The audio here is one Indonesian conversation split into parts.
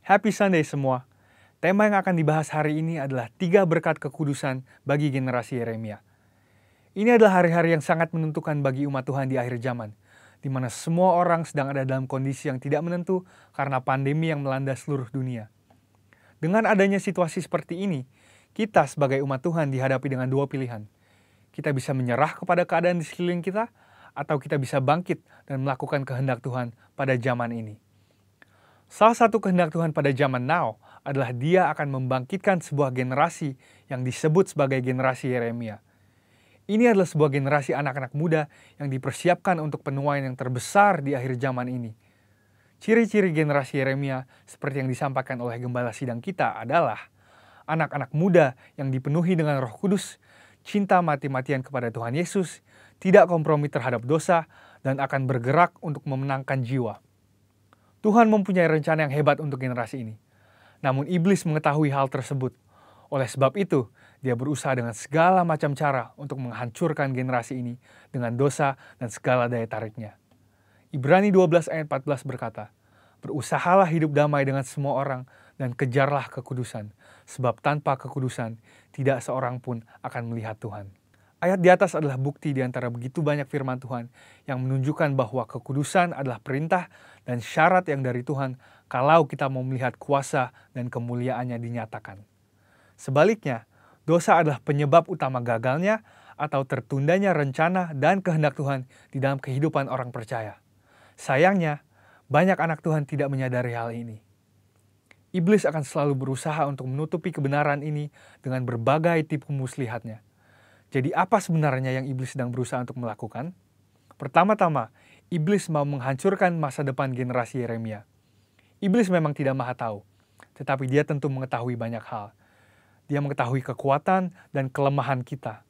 Happy Sunday semua. Tema yang akan dibahas hari ini adalah 3 berkat kekudusan bagi generasi Yeremia. Ini adalah hari-hari yang sangat menentukan bagi umat Tuhan di akhir zaman, di mana semua orang sedang ada dalam kondisi yang tidak menentu karena pandemi yang melanda seluruh dunia. Dengan adanya situasi seperti ini, kita sebagai umat Tuhan dihadapi dengan 2 pilihan. Kita bisa menyerah kepada keadaan di sekeliling kita, atau kita bisa bangkit dan melakukan kehendak Tuhan pada zaman ini. Salah satu kehendak Tuhan pada zaman now adalah Dia akan membangkitkan sebuah generasi yang disebut sebagai generasi Yeremia. Ini adalah sebuah generasi anak-anak muda yang dipersiapkan untuk penuaian yang terbesar di akhir zaman ini. Ciri-ciri generasi Yeremia seperti yang disampaikan oleh gembala sidang kita adalah anak-anak muda yang dipenuhi dengan Roh Kudus, cinta mati-matian kepada Tuhan Yesus, tidak kompromi terhadap dosa, dan akan bergerak untuk memenangkan jiwa. Tuhan mempunyai rencana yang hebat untuk generasi ini. Namun iblis mengetahui hal tersebut. Oleh sebab itu, dia berusaha dengan segala macam cara untuk menghancurkan generasi ini dengan dosa dan segala daya tariknya. Ibrani 12 ayat 14 berkata, "Berusahalah hidup damai dengan semua orang dan kejarlah kekudusan, sebab tanpa kekudusan tidak seorang pun akan melihat Tuhan." Ayat di atas adalah bukti di antara begitu banyak firman Tuhan yang menunjukkan bahwa kekudusan adalah perintah dan syarat yang dari Tuhan kalau kita mau melihat kuasa dan kemuliaannya dinyatakan. Sebaliknya, dosa adalah penyebab utama gagalnya atau tertundanya rencana dan kehendak Tuhan di dalam kehidupan orang percaya. Sayangnya, banyak anak Tuhan tidak menyadari hal ini. Iblis akan selalu berusaha untuk menutupi kebenaran ini dengan berbagai tipu muslihatnya. Jadi apa sebenarnya yang iblis sedang berusaha untuk melakukan? Pertama-tama, iblis mau menghancurkan masa depan generasi Yeremia. Iblis memang tidak maha tahu, tetapi dia tentu mengetahui banyak hal. Dia mengetahui kekuatan dan kelemahan kita.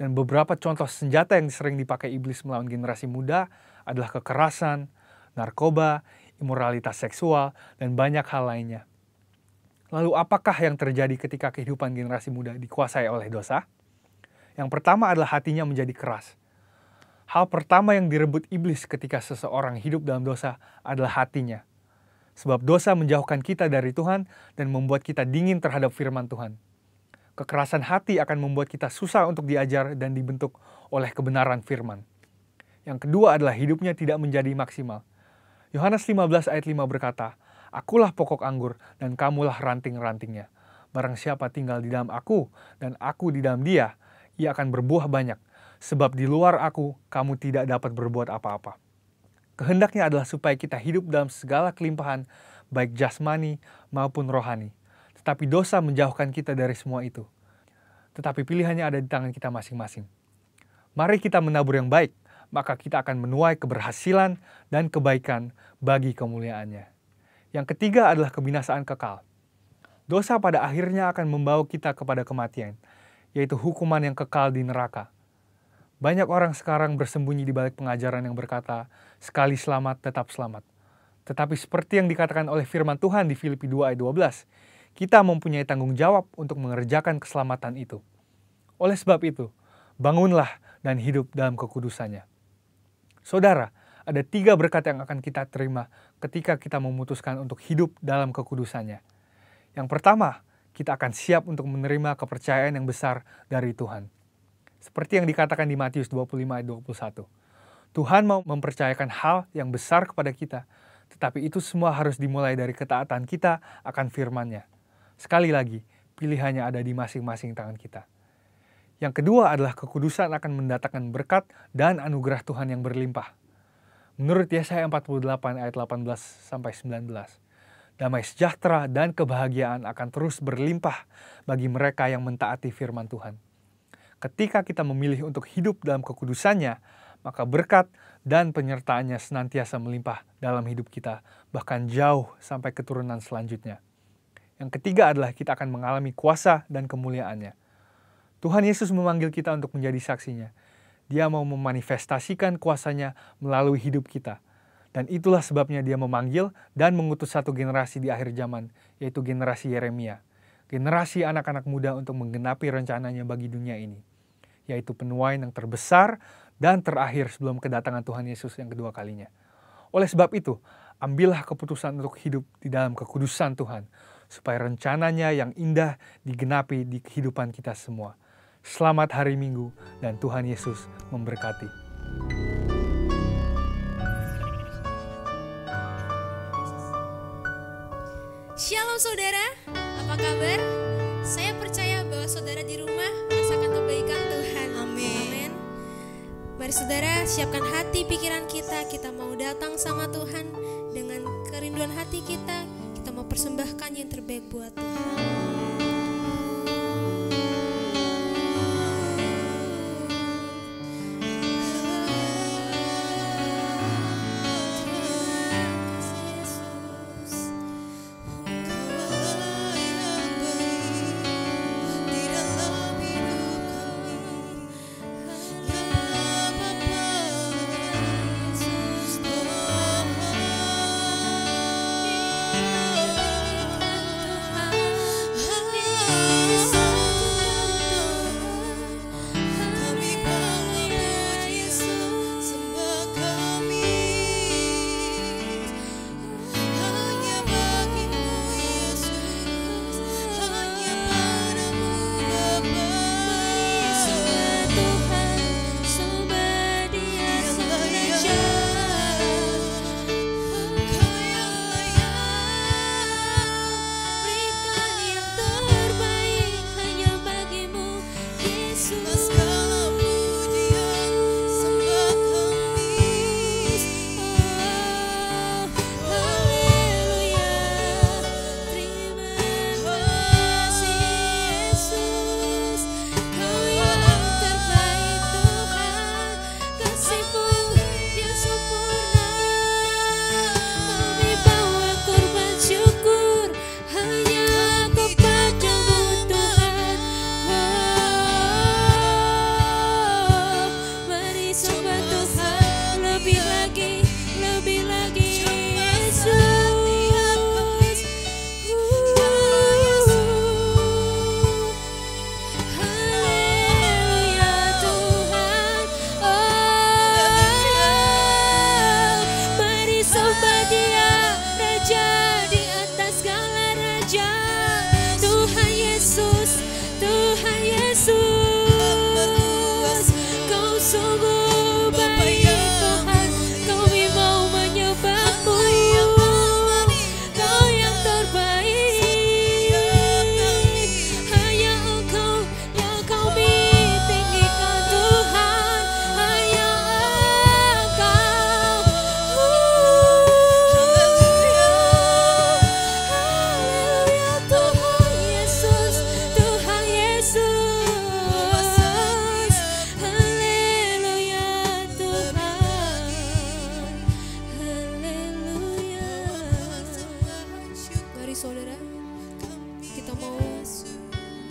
Dan beberapa contoh senjata yang sering dipakai iblis melawan generasi muda adalah kekerasan, narkoba, imoralitas seksual, dan banyak hal lainnya. Lalu apakah yang terjadi ketika kehidupan generasi muda dikuasai oleh dosa? Yang pertama adalah hatinya menjadi keras. Hal pertama yang direbut iblis ketika seseorang hidup dalam dosa adalah hatinya. Sebab dosa menjauhkan kita dari Tuhan dan membuat kita dingin terhadap firman Tuhan. Kekerasan hati akan membuat kita susah untuk diajar dan dibentuk oleh kebenaran firman. Yang kedua adalah hidupnya tidak menjadi maksimal. Yohanes 15 ayat 5 berkata, "Akulah pokok anggur dan kamulah ranting-rantingnya. Barang siapa tinggal di dalam aku dan aku di dalam dia, ia akan berbuah banyak, sebab di luar aku, kamu tidak dapat berbuat apa-apa." Kehendaknya adalah supaya kita hidup dalam segala kelimpahan, baik jasmani maupun rohani. Tetapi dosa menjauhkan kita dari semua itu. Tetapi pilihannya ada di tangan kita masing-masing. Mari kita menabur yang baik, maka kita akan menuai keberhasilan dan kebaikan bagi kemuliaannya. Yang ketiga adalah kebinasaan kekal. Dosa pada akhirnya akan membawa kita kepada kematian, yaitu hukuman yang kekal di neraka. Banyak orang sekarang bersembunyi di balik pengajaran yang berkata, sekali selamat tetap selamat. Tetapi seperti yang dikatakan oleh firman Tuhan di Filipi 2 ayat 12, kita mempunyai tanggung jawab untuk mengerjakan keselamatan itu. Oleh sebab itu, bangunlah dan hidup dalam kekudusannya. Saudara, ada 3 berkat yang akan kita terima ketika kita memutuskan untuk hidup dalam kekudusannya. Yang pertama, kita akan siap untuk menerima kepercayaan yang besar dari Tuhan. Seperti yang dikatakan di Matius 25 ayat 21. Tuhan mau mempercayakan hal yang besar kepada kita, tetapi itu semua harus dimulai dari ketaatan kita akan firman-Nya. Sekali lagi, pilihannya ada di masing-masing tangan kita. Yang kedua adalah kekudusan akan mendatangkan berkat dan anugerah Tuhan yang berlimpah. Menurut Yesaya 48 ayat 18-19, damai sejahtera dan kebahagiaan akan terus berlimpah bagi mereka yang mentaati firman Tuhan. Ketika kita memilih untuk hidup dalam kekudusannya, maka berkat dan penyertaannya senantiasa melimpah dalam hidup kita, bahkan jauh sampai keturunan selanjutnya. Yang ketiga adalah kita akan mengalami kuasa dan kemuliaannya. Tuhan Yesus memanggil kita untuk menjadi saksinya. Dia mau memanifestasikan kuasanya melalui hidup kita. Dan itulah sebabnya dia memanggil dan mengutus satu generasi di akhir zaman, yaitu generasi Yeremia. Generasi anak-anak muda untuk menggenapi rencananya bagi dunia ini. Yaitu penuaian yang terbesar dan terakhir sebelum kedatangan Tuhan Yesus yang kedua kalinya. Oleh sebab itu, Ambillah keputusan untuk hidup di dalam kekudusan Tuhan, supaya rencananya yang indah digenapi di kehidupan kita semua. Selamat hari Minggu, dan Tuhan Yesus memberkati. Shalom saudara, apa kabar? Saya percaya bahwa saudara di rumah merasakan kebaikan Tuhan. Amin. Mari saudara siapkan hati pikiran kita mau datang sama Tuhan dengan kerinduan hati kita mau persembahkan yang terbaik buat Tuhan.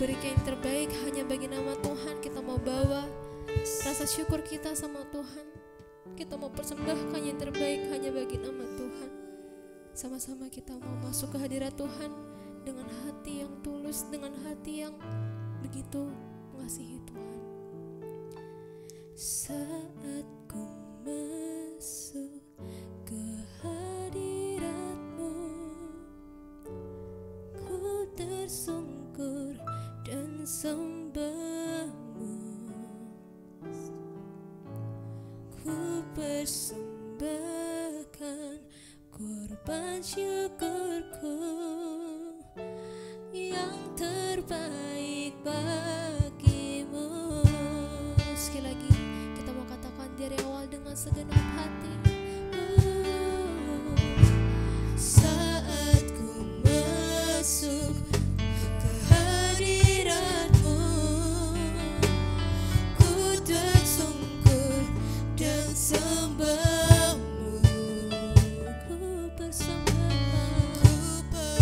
berikan yang terbaik hanya bagi nama Tuhan. Kita mau bawa rasa syukur kita sama Tuhan. Kita mau persembahkan yang terbaik hanya bagi nama Tuhan. Sama-sama kita mau masuk ke hadirat Tuhan dengan hati yang tulus, dengan hati yang begitu mengasihi Tuhan. Saat ku masuk ke hadirat-Mu, ku tersungkur dan sembah-Mu. Ku persembahkan korban syukurku yang terbaik bagimu. Sekali lagi kita mau katakan dari awal dengan segenap hati. Saat ku masuk ke hadirat-Mu, ku tersungkur dan sembah-Mu. Ku persembahkan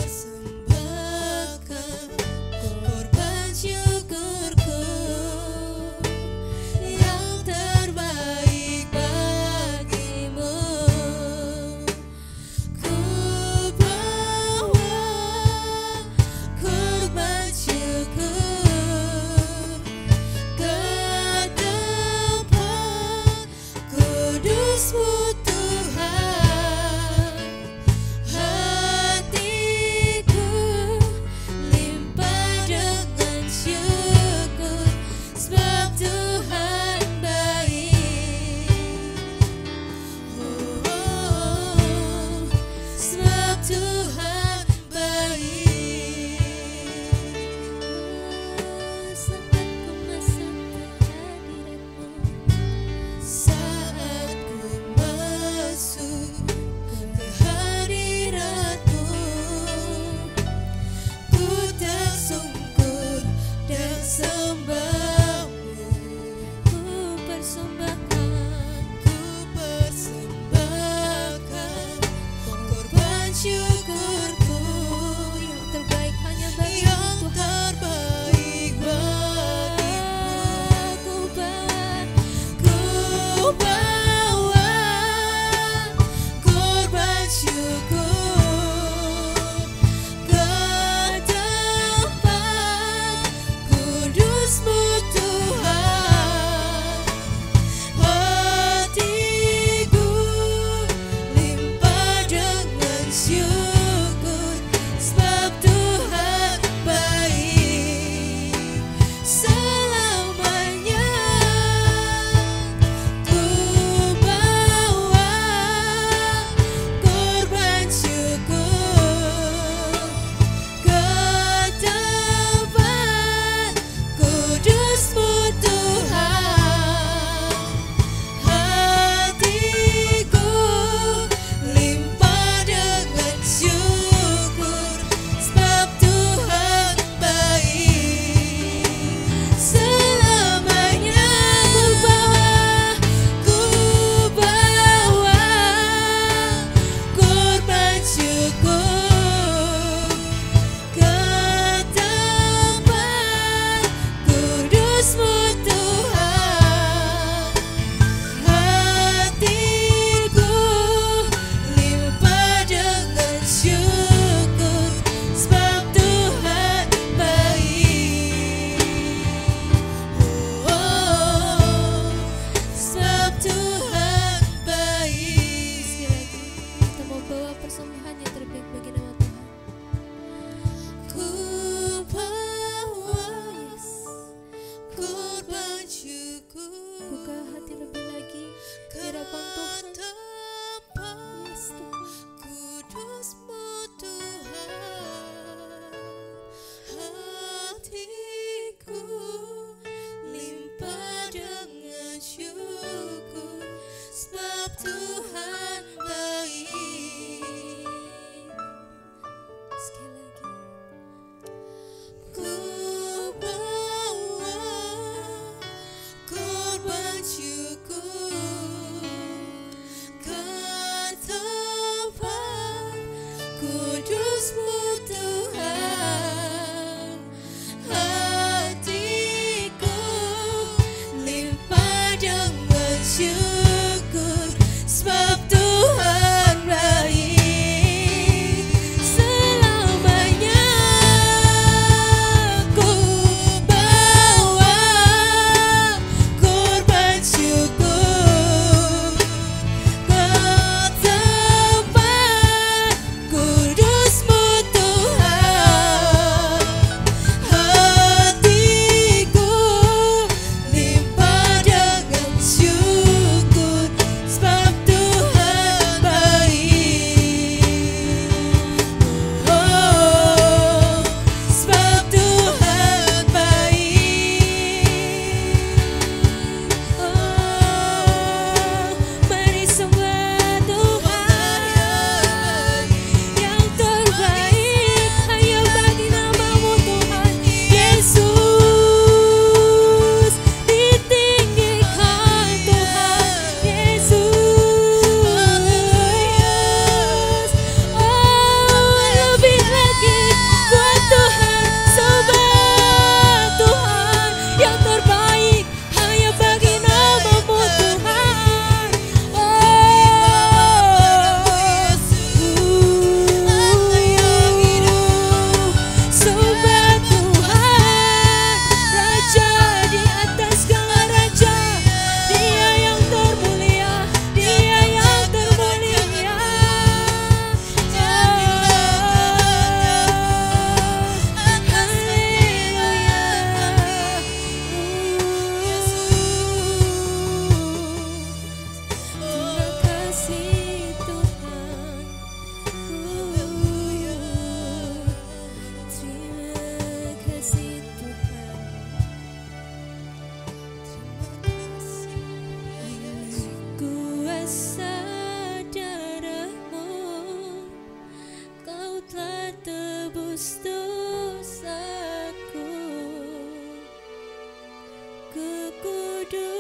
Kekudusanmu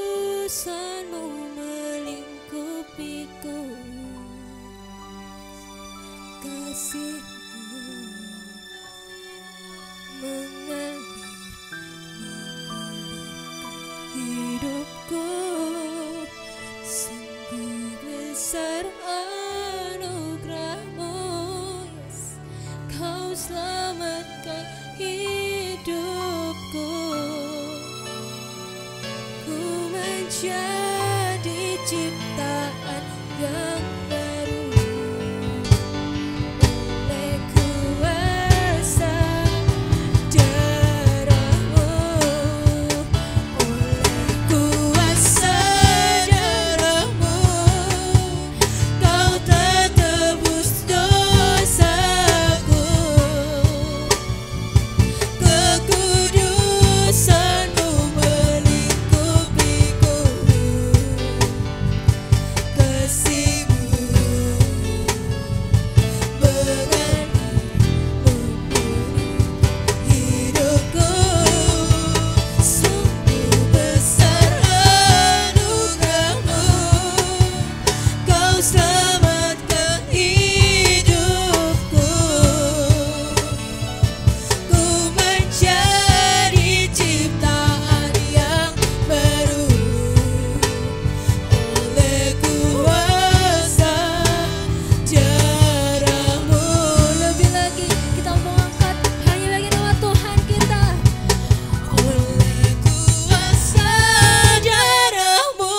melingkupiku, kasihmu mengalir hidupku. Sungguh besar anugerahmu, yes. Kau selamatkan hidupku. Ku menjadi ciptaan yang baru oleh kuasa darahmu, oleh kuasa darahmu. Kau telah tebus dosaku. Kekudusanmu melingkupiku, kasihmu mengalir hidupku. Sungguh besar anugerahmu, kau selamatkan hidupku. Ku menjadi ciptaan yang baru oleh kuasa darahmu. Lebih lagi kita mau angkat hanya bagi nama Tuhan kita. Oleh kuasa darahmu,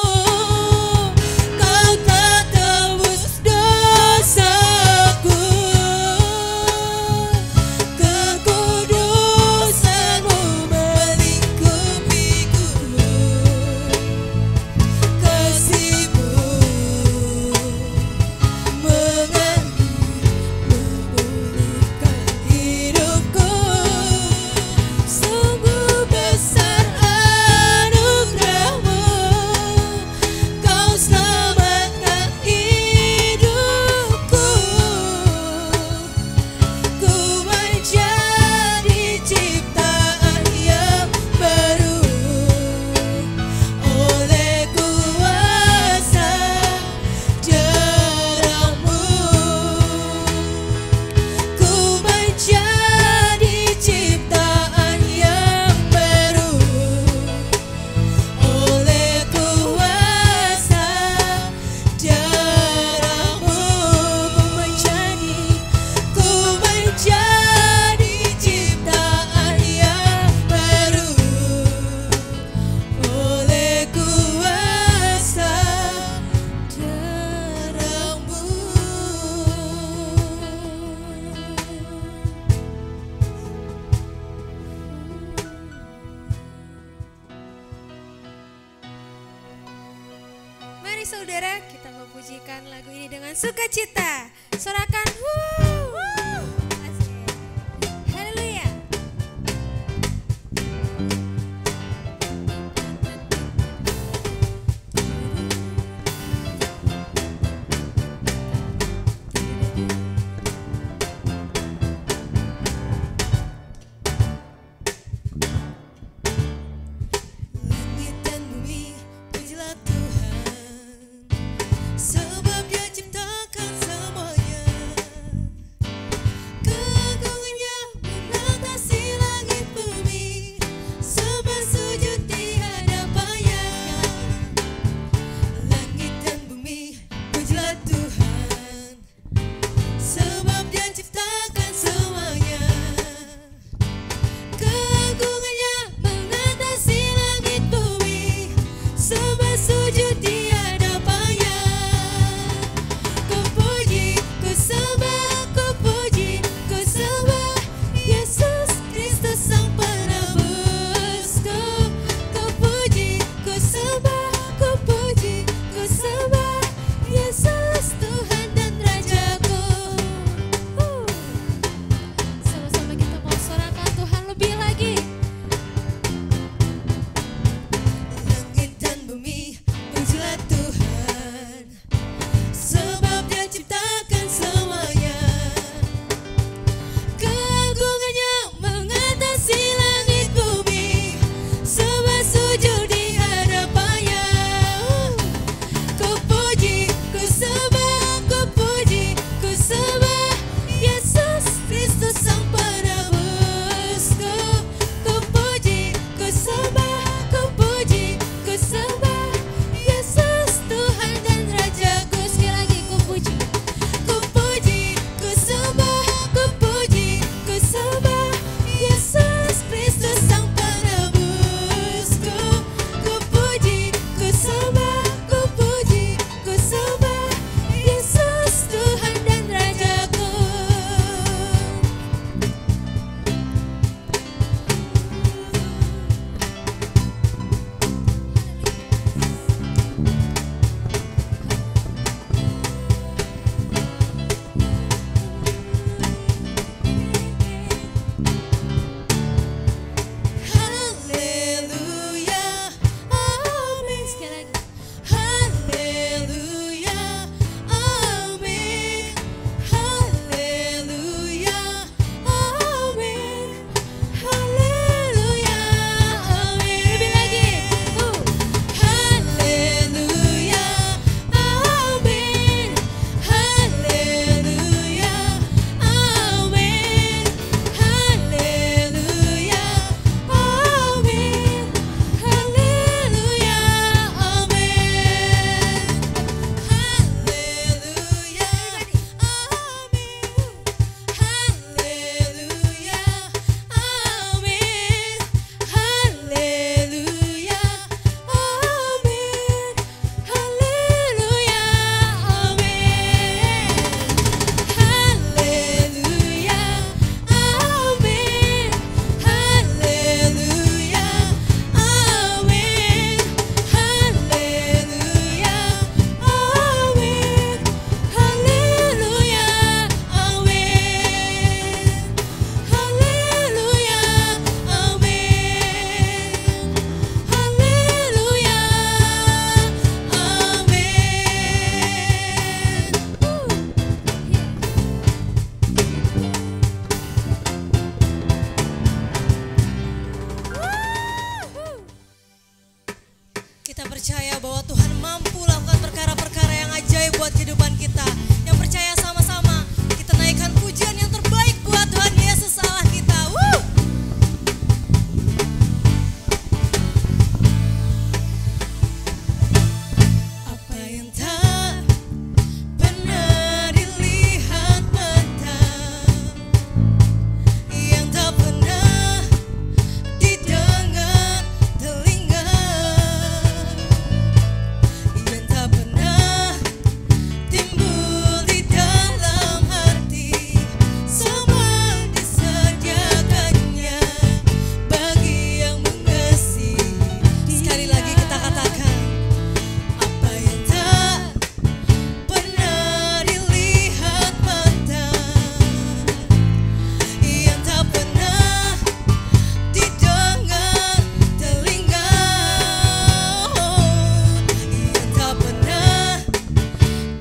kau telah tebus dosaku. Kekudusanmu melingkupiku, kasihmu mengalir memulihkan hidupku. Sungguh besar anugerahmu, kau selamatkan hidupku. Ku menjadi ciptaan yang baru oleh kuasa darahmu. Ku menjadi ciptaan yang baru oleh kuasa darahmu. Ku menjadi ciptaan yang baru oleh kuasa darahmu. Mari saudara, kita memujikan lagu ini dengan sukacita. Sorakan wuh. Asik. Haleluya. Langit dan bumi, pujilah Tuhan, sebab Dia ciptakan semuanya. Kita percaya bahwa Tuhan mampu lakukan perkara-perkara yang ajaib buat kehidupan kita. Yang percaya sama-sama kita naikkan pujian yang terbaik buat Tuhan Yesus Allah kita. Apa yang tak pernah dilihat mata, yang tak pernah didengar telinga, yang tak pernah timbul di dalam hati, semua disediakannya bagi yang mengasihi. Sekali lagi kita katakan, apa yang tak pernah dilihat mata, yang tak pernah didengar telinga, yang tak pernah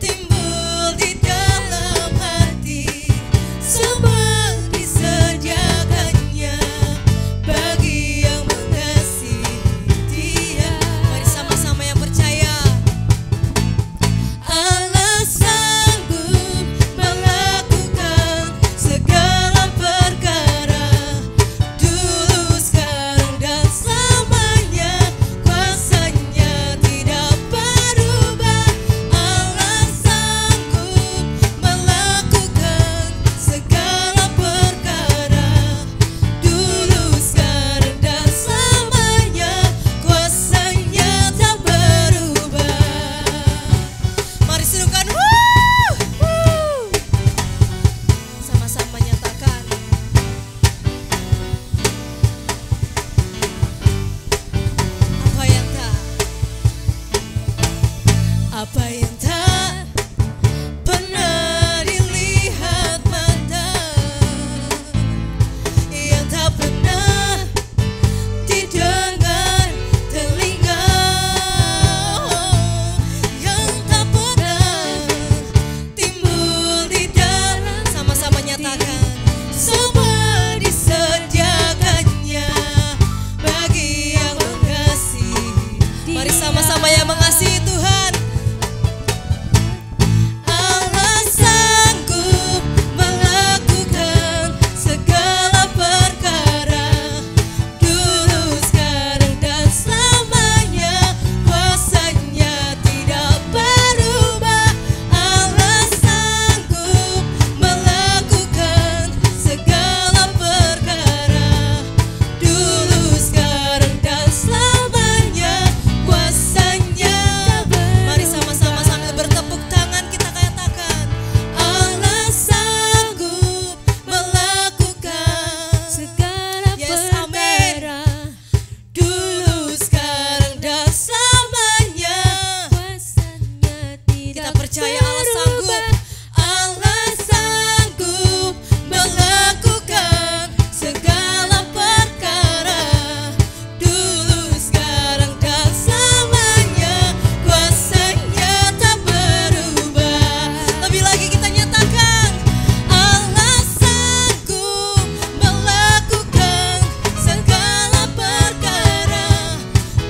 timbul di dalam hati, semua disediakannya bagi yang mengasihi Dia. Mari sama-sama yang percaya. Allah sanggup melakukan segala perkara, dulu, sekarang, dan selamanya. Kuasanya tidak berubah. Allah sanggup melakukan segala perkara, dulu, sekarang, dan selamanya. Kuasanya tak berubah. Mari serukan, sama-sama nyatakan. Apa yang tak pernah dilihat mata, yang tak pernah didengar telinga, yang tak pernah timbul di dalam, sama-sama nyatakan, semua disediakannya bagi yang mengasihi. Mari sama-sama yang mengasihi Tuhan. Allah sanggup melakukan segala perkara, dulu, sekarang, dan selamanya. Kuasanya tidak berubah. Allah sanggup melakukan segala perkara, dulu, sekarang, dan selamanya. Kuasanya. Mari sama-sama sambil bertepuk tangan kita katakan, Allah sanggup melakukan segala perkara, dulu, sekarang, dan selamanya. Kita percaya Allah sanggup. Allah sanggup melakukan segala perkara, dulu, sekarang, dan selamanya. Kuasanya tak berubah. Lebih lagi kita nyatakan, Allah sanggup melakukan segala perkara,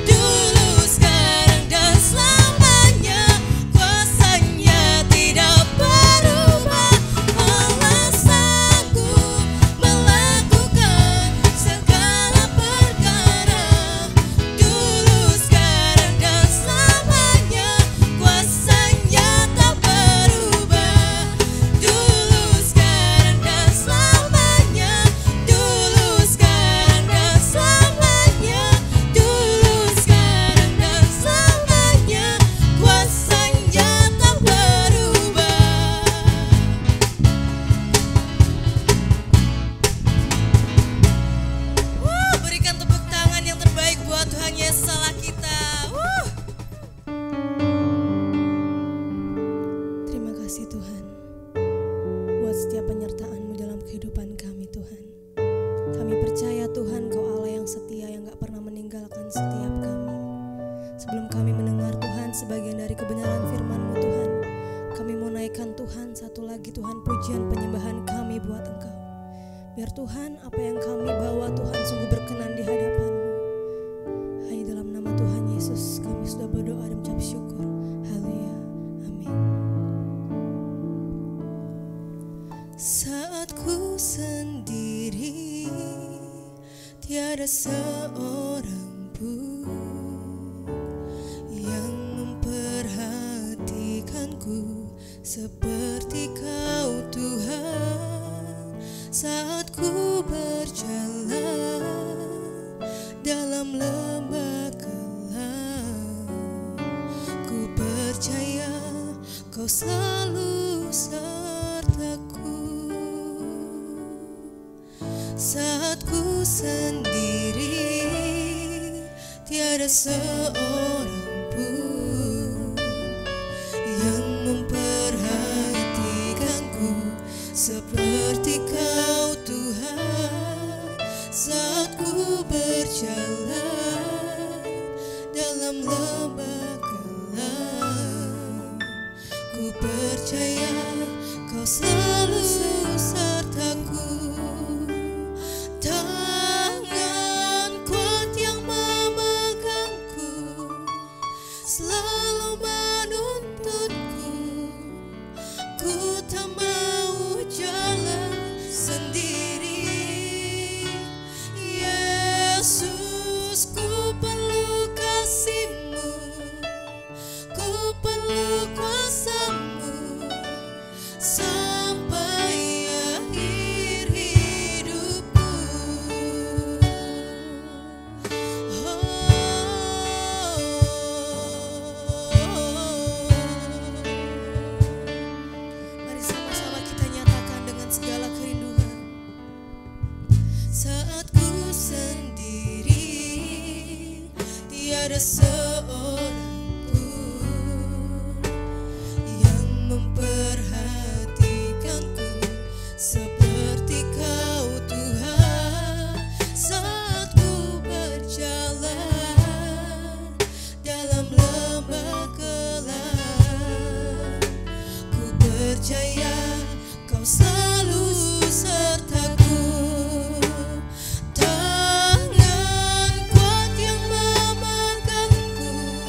dulu, sekarang, dan selamanya. Kuasanya tidak berubah. Allah sanggup melakukan segala perkara, dulu, sekarang, dan selamanya. Kuasanya tak berubah. Dulu, sekarang, dan selamanya. Dulu, sekarang, dan selamanya. Dulu, sekarang, dan selamanya. Kuasanya tak berubah. Berikan tepuk tangan yang terbaik buat Tuhan Yesus Allah kita. Terima kasih Tuhan buat setiap penyertaan-Mu dalam kehidupan kami Tuhan. Kami percaya Tuhan Kau Allah yang setia, yang gak pernah meninggalkan setiap kami. Sebelum kami mendengar Tuhan sebagian dari kebenaran firman-Mu Tuhan, kami mau naikkan Tuhan satu lagi Tuhan pujian penyembahan kami buat Engkau. Biar Tuhan apa yang kami bawa Tuhan sungguh berkenan di hadapan-Mu. Hanya dalam nama Tuhan Yesus Yesus kami sudah berdoa dan mengucap syukur. Haleluya. Amin. Saat ku sendiri, tiada seorang pun yang memperhatikanku seperti Kau Tuhan. Saat ku berjalan dalam lembah gelap, ku percaya Kau selalu sertaku. Saat ku sendiri, tiada seorang pun yang memperhatikanku seperti Kau Tuhan. Saat ku berjalan dalam lembah gelap, ku percaya Kau selalu sertaku. Tangan kuat yang memegangku selalu menuntutku. Ku tak mau jalan sendiri. Yesus, ku perlu kasih-Mu, ku perlu kuasa-Mu sampai akhir hidupku. Mari sama-sama kita nyatakan dengan segala kerinduan. Saat ku sendiri, tiada seorang pun yang memperhatikanku seperti Kau Tuhan. Saat ku berjalan dalam lembah gelap, ku percaya Kau selalu sertaku. Tangan kuat yang memegangku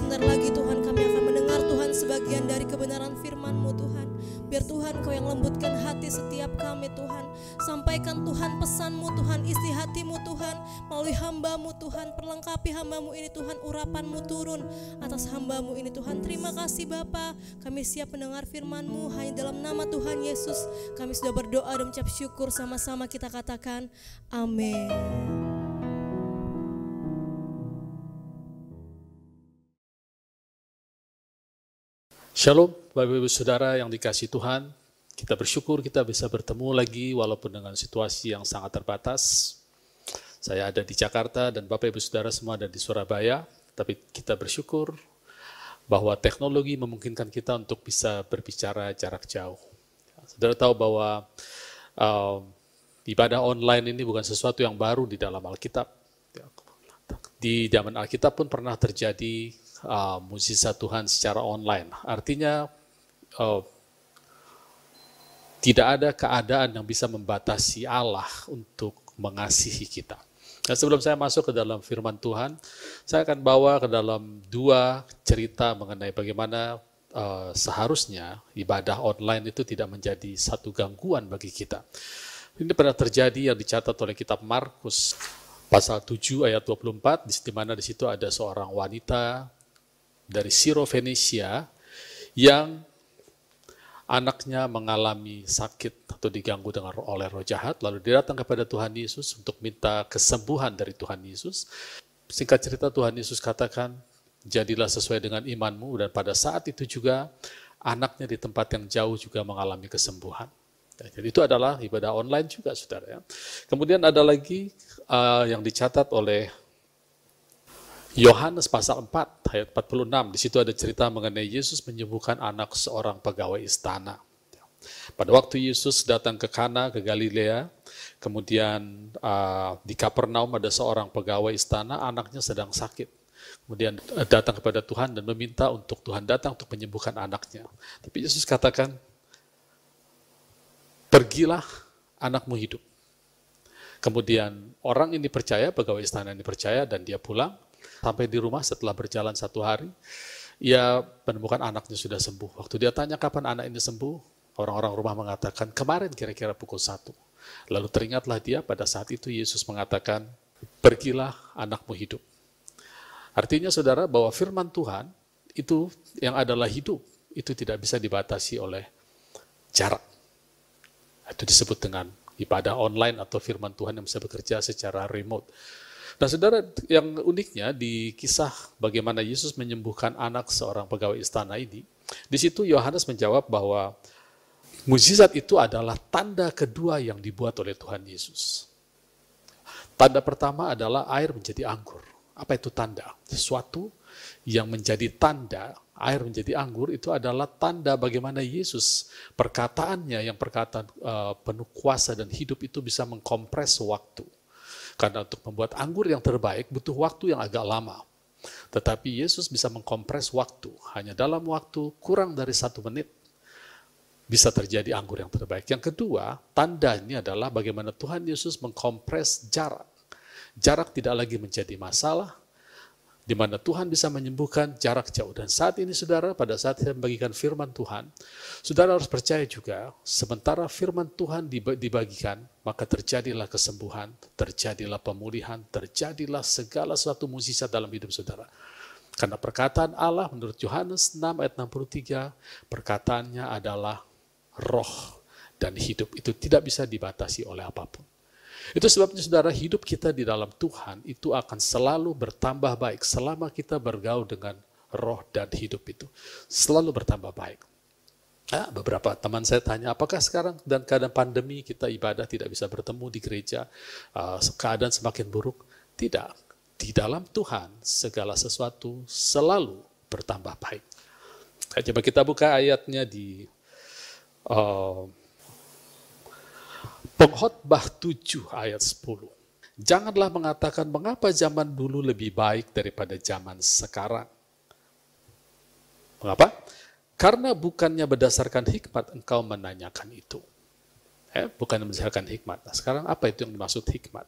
sebentar lagi Tuhan kami akan mendengar Tuhan sebagian dari kebenaran firman-Mu Tuhan. Biar Tuhan Kau yang lembutkan hati setiap kami Tuhan. Sampaikan Tuhan pesan-Mu Tuhan, isi hati-Mu Tuhan. Melalui hamba-Mu Tuhan, perlengkapi hamba-Mu ini Tuhan, urapan-Mu turun atas hamba-Mu ini Tuhan. Terima kasih Bapa, kami siap mendengar firman-Mu hanya dalam nama Tuhan Yesus. Kami sudah berdoa dan mengucap syukur, sama-sama kita katakan amin. Shalom, Bapak Ibu Saudara yang dikasihi Tuhan. Kita bersyukur kita bisa bertemu lagi walaupun dengan situasi yang sangat terbatas. Saya ada di Jakarta dan Bapak Ibu Saudara semua ada di Surabaya. Tapi kita bersyukur bahwa teknologi memungkinkan kita untuk bisa berbicara jarak jauh. Saudara tahu bahwa ibadah online ini bukan sesuatu yang baru di dalam Alkitab. Di zaman Alkitab pun pernah terjadi mukjizat Tuhan secara online. Artinya tidak ada keadaan yang bisa membatasi Allah untuk mengasihi kita. Nah, sebelum saya masuk ke dalam firman Tuhan, saya akan bawa ke dalam dua cerita mengenai bagaimana seharusnya ibadah online itu tidak menjadi satu gangguan bagi kita. Ini pernah terjadi yang dicatat oleh kitab Markus pasal 7 ayat 24, di mana di situ ada seorang wanita dari Sirofenisia yang anaknya mengalami sakit atau diganggu oleh roh jahat, lalu dia datang kepada Tuhan Yesus untuk minta kesembuhan dari Tuhan Yesus. Singkat cerita Tuhan Yesus katakan, jadilah sesuai dengan imanmu, dan pada saat itu juga anaknya di tempat yang jauh juga mengalami kesembuhan. Jadi itu adalah ibadah online juga, saudara. Kemudian ada lagi yang dicatat oleh Yohanes pasal 4 ayat 46, di situ ada cerita mengenai Yesus menyembuhkan anak seorang pegawai istana. Pada waktu Yesus datang ke Kana, ke Galilea, kemudian di Kapernaum ada seorang pegawai istana, anaknya sedang sakit. Kemudian datang kepada Tuhan dan meminta untuk Tuhan datang untuk menyembuhkan anaknya. Tapi Yesus katakan, pergilah, anakmu hidup. Kemudian orang ini percaya, pegawai istana ini percaya, dan dia pulang. Sampai di rumah setelah berjalan 1 hari, ia menemukan anaknya sudah sembuh. Waktu dia tanya kapan anak ini sembuh, orang-orang rumah mengatakan kemarin kira-kira pukul 1. Lalu teringatlah dia pada saat itu Yesus mengatakan, pergilah, anakmu hidup. Artinya saudara bahwa firman Tuhan itu yang adalah hidup, itu tidak bisa dibatasi oleh jarak. Itu disebut dengan ibadah online atau firman Tuhan yang bisa bekerja secara remote. Nah saudara, yang uniknya di kisah bagaimana Yesus menyembuhkan anak seorang pegawai istana ini, di situ Yohanes menjawab bahwa mukjizat itu adalah tanda kedua yang dibuat oleh Tuhan Yesus. Tanda pertama adalah air menjadi anggur. Apa itu tanda? Sesuatu yang menjadi tanda, air menjadi anggur, itu adalah tanda bagaimana Yesus, perkataannya yang perkataan penuh kuasa dan hidup itu bisa mengkompres waktu. Karena untuk membuat anggur yang terbaik butuh waktu yang agak lama. Tetapi Yesus bisa mengkompres waktu. Hanya dalam waktu kurang dari 1 menit bisa terjadi anggur yang terbaik. Yang kedua, tandanya adalah bagaimana Tuhan Yesus mengkompres jarak. Jarak tidak lagi menjadi masalah, di mana Tuhan bisa menyembuhkan jarak jauh. Dan saat ini saudara, pada saat saya membagikan firman Tuhan, saudara harus percaya juga, sementara firman Tuhan dibagikan, maka terjadilah kesembuhan, terjadilah pemulihan, terjadilah segala sesuatu mukjizat dalam hidup saudara. Karena perkataan Allah menurut Yohanes 6 ayat 63, perkataannya adalah roh dan hidup. Itu tidak bisa dibatasi oleh apapun. Itu sebabnya saudara, hidup kita di dalam Tuhan itu akan selalu bertambah baik selama kita bergaul dengan roh dan hidup itu. Selalu bertambah baik. Nah, beberapa teman saya tanya, apakah sekarang dan keadaan pandemi kita ibadah tidak bisa bertemu di gereja, keadaan semakin buruk? Tidak. Di dalam Tuhan segala sesuatu selalu bertambah baik. Coba kita buka ayatnya di Pengkhotbah 7 ayat 10. Janganlah mengatakan mengapa zaman dulu lebih baik daripada zaman sekarang. Mengapa? Karena bukannya berdasarkan hikmat engkau menanyakan itu. Bukan berdasarkan hikmat. Nah, sekarang apa itu yang dimaksud hikmat?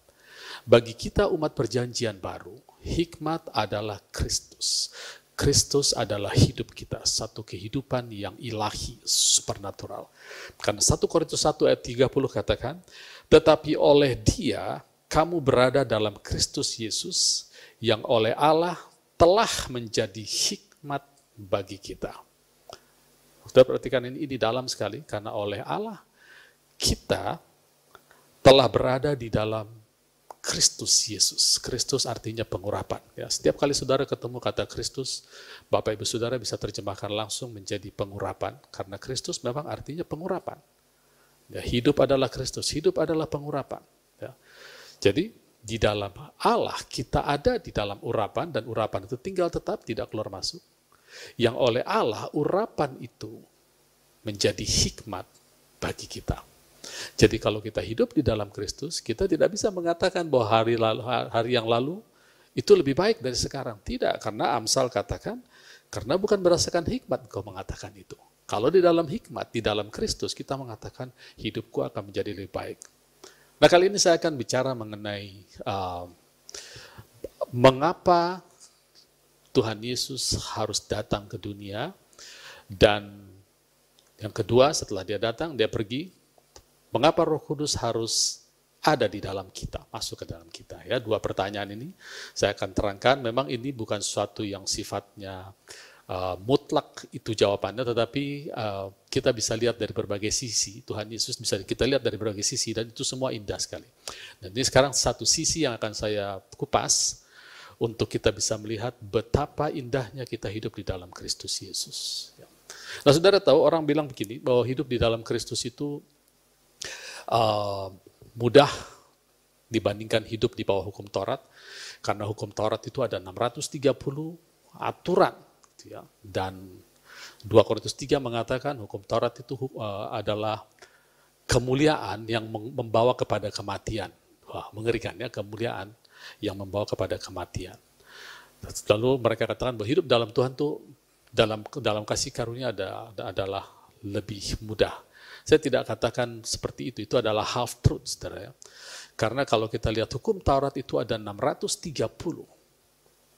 Bagi kita umat perjanjian baru, hikmat adalah Kristus. Kristus adalah hidup kita, satu kehidupan yang ilahi, supernatural. Karena 1 Korintus 1 ayat 30 katakan, tetapi oleh Dia kamu berada dalam Kristus Yesus, yang oleh Allah telah menjadi hikmat bagi kita. Sudah perhatikan ini dalam sekali, karena oleh Allah kita telah berada di dalam Kristus Yesus. Kristus artinya pengurapan. Ya, setiap kali saudara ketemu kata Kristus, Bapak Ibu Saudara bisa terjemahkan langsung menjadi pengurapan, karena Kristus memang artinya pengurapan. Ya, hidup adalah Kristus, hidup adalah pengurapan. Ya. Jadi di dalam Allah kita ada di dalam urapan, dan urapan itu tinggal tetap, tidak keluar masuk. Yang oleh Allah urapan itu menjadi hikmat bagi kita. Jadi kalau kita hidup di dalam Kristus, kita tidak bisa mengatakan bahwa hari yang lalu itu lebih baik dari sekarang. Tidak, karena Amsal katakan, karena bukan berdasarkan hikmat engkau mengatakan itu. Kalau di dalam hikmat, di dalam Kristus, kita mengatakan hidupku akan menjadi lebih baik. Nah, kali ini saya akan bicara mengenai mengapa Tuhan Yesus harus datang ke dunia, dan yang kedua setelah dia datang, dia pergi. Mengapa Roh Kudus harus ada di dalam kita, masuk ke dalam kita? Ya, dua pertanyaan ini saya akan terangkan. Memang ini bukan sesuatu yang sifatnya mutlak itu jawabannya, tetapi kita bisa lihat dari berbagai sisi. Tuhan Yesus bisa kita lihat dari berbagai sisi, dan itu semua indah sekali. Dan ini sekarang satu sisi yang akan saya kupas untuk kita bisa melihat betapa indahnya kita hidup di dalam Kristus Yesus. Nah, saudara tahu, orang bilang begini, bahwa hidup di dalam Kristus itu mudah dibandingkan hidup di bawah hukum Taurat, karena hukum Taurat itu ada 630 aturan, gitu ya. Dan 2 Korintus 3 mengatakan hukum Taurat itu adalah kemuliaan yang membawa kepada kematian. Wah, mengerikan ya, kemuliaan yang membawa kepada kematian. Lalu mereka katakan bahwa hidup dalam Tuhan itu dalam kasih karunia adalah lebih mudah. Saya tidak katakan seperti itu adalah half truth, saudara ya. Karena kalau kita lihat hukum Taurat itu ada 630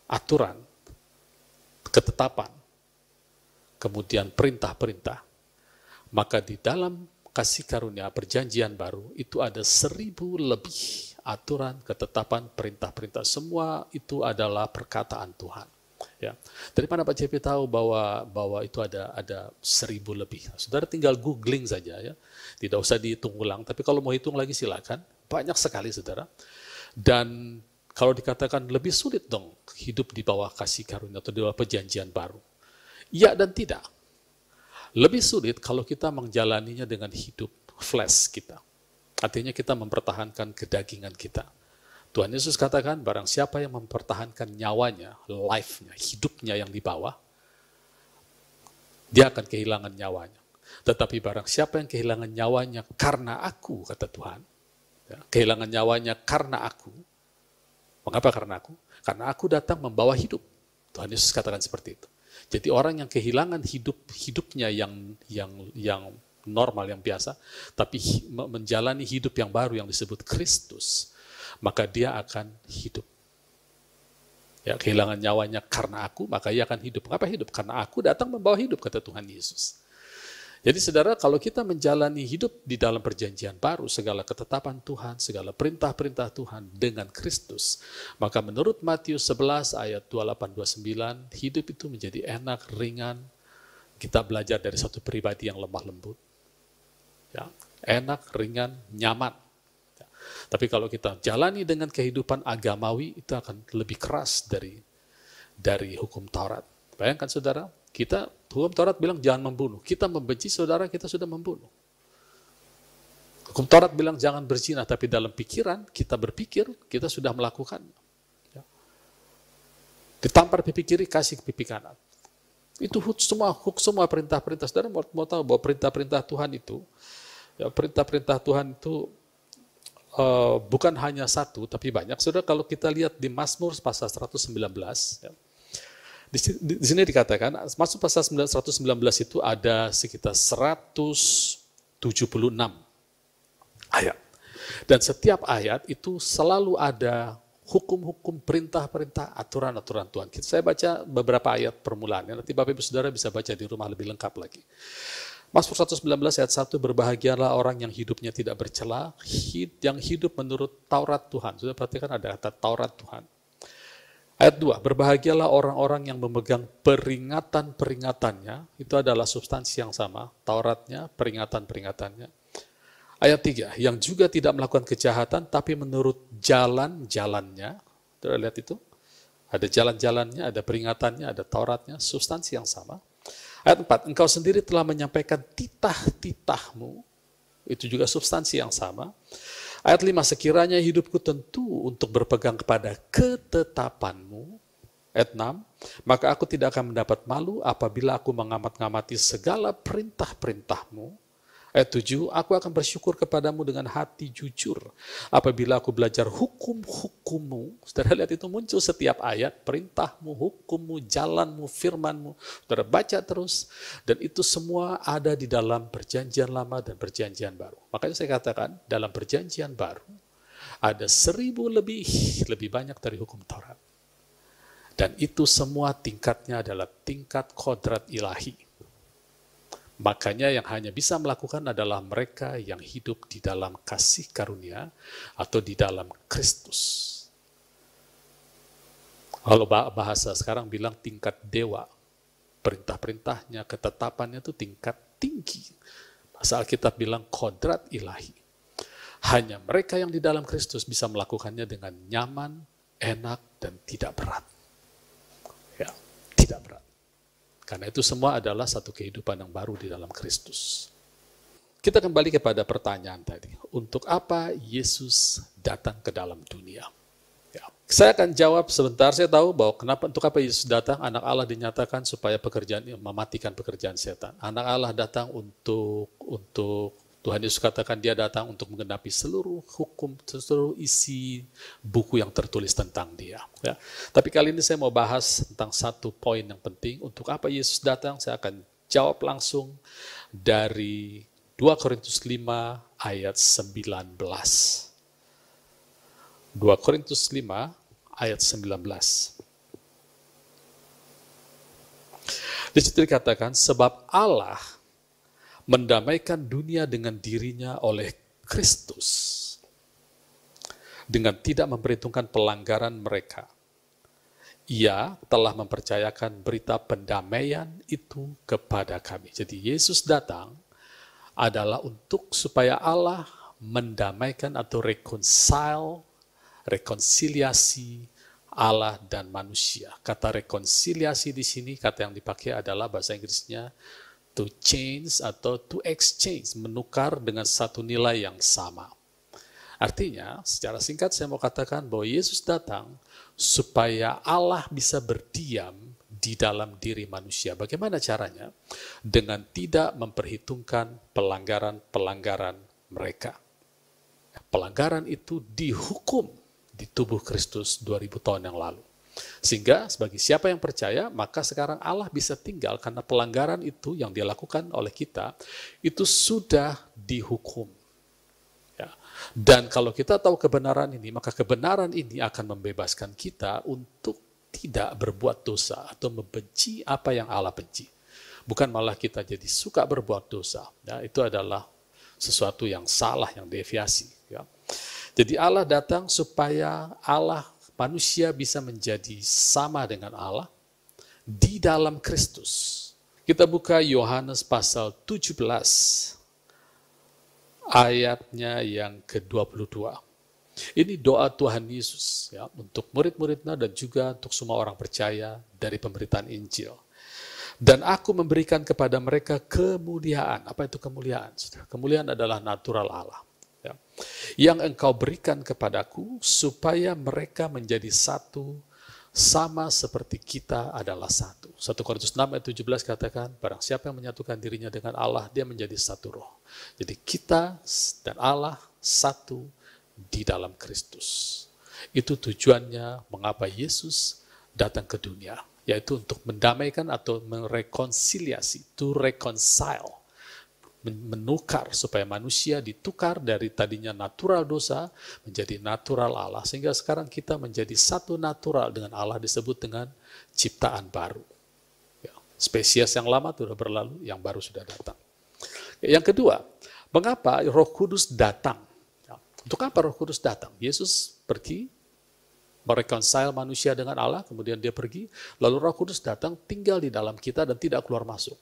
aturan, ketetapan, kemudian perintah-perintah. Maka di dalam kasih karunia perjanjian baru itu ada 1000 lebih aturan, ketetapan, perintah-perintah. Semua itu adalah perkataan Tuhan. Ya. Dari mana Pak JP tahu bahwa itu ada 1000 lebih? Saudara tinggal googling saja ya, tidak usah dihitung ulang. Tapi kalau mau hitung lagi silakan, banyak sekali saudara. Dan kalau dikatakan lebih sulit dong hidup di bawah kasih karunia atau di bawah perjanjian baru, ya dan tidak. Lebih sulit kalau kita menjalaninya dengan hidup flesh kita. Artinya kita mempertahankan kedagingan kita. Tuhan Yesus katakan, barang siapa yang mempertahankan nyawanya, life-nya, hidupnya yang di bawah, dia akan kehilangan nyawanya. Tetapi barang siapa yang kehilangan nyawanya karena aku, kata Tuhan, ya, kehilangan nyawanya karena aku. Mengapa karena aku? Karena aku datang membawa hidup. Tuhan Yesus katakan seperti itu. Jadi orang yang kehilangan hidupnya yang normal, yang biasa, tapi menjalani hidup yang baru yang disebut Kristus, maka dia akan hidup. Ya, kehilangan nyawanya karena aku, maka ia akan hidup. Mengapa hidup? Karena aku datang membawa hidup, kata Tuhan Yesus. Jadi saudara, kalau kita menjalani hidup di dalam perjanjian baru, segala ketetapan Tuhan, segala perintah-perintah Tuhan dengan Kristus, maka menurut Matius 11 ayat 28-29, hidup itu menjadi enak, ringan. Kita belajar dari satu pribadi yang lemah lembut. Ya, enak, ringan, nyaman. Tapi kalau kita jalani dengan kehidupan agamawi, itu akan lebih keras dari hukum Taurat. Bayangkan saudara, hukum Taurat bilang jangan membunuh. Kita membenci saudara, kita sudah membunuh. Hukum Taurat bilang jangan berzina, tapi dalam pikiran, kita berpikir, kita sudah melakukan. Ya. Ditampar pipi kiri, kasih pipi kanan. Itu semua perintah-perintah. Saudara mau tahu bahwa perintah-perintah Tuhan itu, ya, perintah-perintah Tuhan itu bukan hanya satu, tapi banyak. Saudara, kalau kita lihat di Mazmur pasal 119, ya, di sini dikatakan, Mazmur pasal 119 itu ada sekitar 176 ayat. Dan setiap ayat itu selalu ada hukum-hukum, perintah-perintah, aturan-aturan Tuhan. Saya baca beberapa ayat permulaannya, nanti Bapak Ibu Saudara bisa baca di rumah lebih lengkap lagi. Mazmur 119 ayat 1, berbahagialah orang yang hidupnya tidak bercela, yang hidup menurut Taurat Tuhan. Sudah perhatikan ada kata Taurat Tuhan. Ayat 2, berbahagialah orang-orang yang memegang peringatan-peringatannya, itu adalah substansi yang sama, Tauratnya, peringatan-peringatannya. Ayat 3, yang juga tidak melakukan kejahatan, tapi menurut jalan-jalannya. Sudah lihat itu? Ada jalan-jalannya, ada peringatannya, ada Tauratnya, substansi yang sama. Ayat 4, engkau sendiri telah menyampaikan titah-titahmu, itu juga substansi yang sama. Ayat 5, sekiranya hidupku tentu untuk berpegang kepada ketetapanmu. Ayat 6, maka aku tidak akan mendapat malu apabila aku mengamat-ngamati segala perintah-perintahmu. Ayat 7, aku akan bersyukur kepadamu dengan hati jujur apabila aku belajar hukum-hukummu. Saudara lihat itu muncul setiap ayat, perintahmu, hukummu, jalanmu, firmanmu. Saudara baca terus, dan itu semua ada di dalam perjanjian lama dan perjanjian baru. Makanya saya katakan, dalam perjanjian baru, ada 1000 lebih banyak dari hukum Taurat. Dan itu semua tingkatnya adalah tingkat kodrat ilahi. Makanya yang hanya bisa melakukan adalah mereka yang hidup di dalam kasih karunia atau di dalam Kristus. Kalau bahasa sekarang bilang tingkat dewa, perintah-perintahnya, ketetapannya itu tingkat tinggi. Bahasa Alkitab bilang kodrat ilahi. Hanya mereka yang di dalam Kristus bisa melakukannya dengan nyaman, enak, dan tidak berat. Ya, tidak berat. Karena itu semua adalah satu kehidupan yang baru di dalam Kristus. Kita kembali kepada pertanyaan tadi. Untuk apa Yesus datang ke dalam dunia? Ya. Saya akan jawab sebentar. Saya tahu bahwa untuk apa Yesus datang? Anak Allah dinyatakan supaya mematikan pekerjaan setan. Anak Allah datang untuk Tuhan Yesus katakan dia datang untuk menggenapi seluruh hukum, seluruh isi buku yang tertulis tentang dia. Ya. Tapi kali ini saya mau bahas tentang satu poin yang penting. Untuk apa Yesus datang? Saya akan jawab langsung dari 2 Korintus 5 ayat 19. 2 Korintus 5 ayat 19. Di situ dikatakan, sebab Allah mendamaikan dunia dengan dirinya oleh Kristus, dengan tidak memperhitungkan pelanggaran mereka. Ia telah mempercayakan berita pendamaian itu kepada kami. Jadi Yesus datang adalah untuk supaya Allah mendamaikan atau rekonsiliasi Allah dan manusia. Kata rekonsiliasi di sini, kata yang dipakai adalah bahasa Inggrisnya to change atau to exchange, menukar dengan satu nilai yang sama. Artinya, secara singkat saya mau katakan bahwa Yesus datang supaya Allah bisa berdiam di dalam diri manusia. Bagaimana caranya? Dengan tidak memperhitungkan pelanggaran-pelanggaran mereka. Pelanggaran itu dihukum di tubuh Kristus 2000 tahun yang lalu. Sehingga sebagai siapa yang percaya, maka sekarang Allah bisa tinggal karena pelanggaran itu yang dilakukan oleh kita, itu sudah dihukum. Ya. Dan kalau kita tahu kebenaran ini, maka kebenaran ini akan membebaskan kita untuk tidak berbuat dosa atau membenci apa yang Allah benci. Bukan malah kita jadi suka berbuat dosa. Ya, itu adalah sesuatu yang salah, yang deviasi. Ya. Jadi Allah datang supaya manusia bisa menjadi sama dengan Allah di dalam Kristus. Kita buka Yohanes pasal 17, ayatnya yang ke-22. Ini doa Tuhan Yesus ya, untuk murid-muridnya dan juga untuk semua orang percaya dari pemberitaan Injil. Dan aku memberikan kepada mereka kemuliaan. Apa itu kemuliaan? Kemuliaan adalah natural Allah. Ya. Yang engkau berikan kepadaku supaya mereka menjadi satu sama seperti kita adalah satu. 1 Korintus 6 ayat 17 katakan, barang siapa yang menyatukan dirinya dengan Allah, dia menjadi satu roh. Jadi kita dan Allah satu di dalam Kristus. Itu tujuannya mengapa Yesus datang ke dunia, yaitu untuk mendamaikan atau merekonsiliasi, to reconcile. menukar supaya manusia ditukar dari tadinya natural dosa menjadi natural Allah. Sehingga sekarang kita menjadi satu natural dengan Allah, disebut dengan ciptaan baru. Ya, spesies yang lama sudah berlalu, yang baru sudah datang. Yang kedua, mengapa Roh Kudus datang? Ya, untuk apa Roh Kudus datang? Yesus pergi, mereconcile manusia dengan Allah, kemudian dia pergi, lalu Roh Kudus datang, tinggal di dalam kita dan tidak keluar masuk.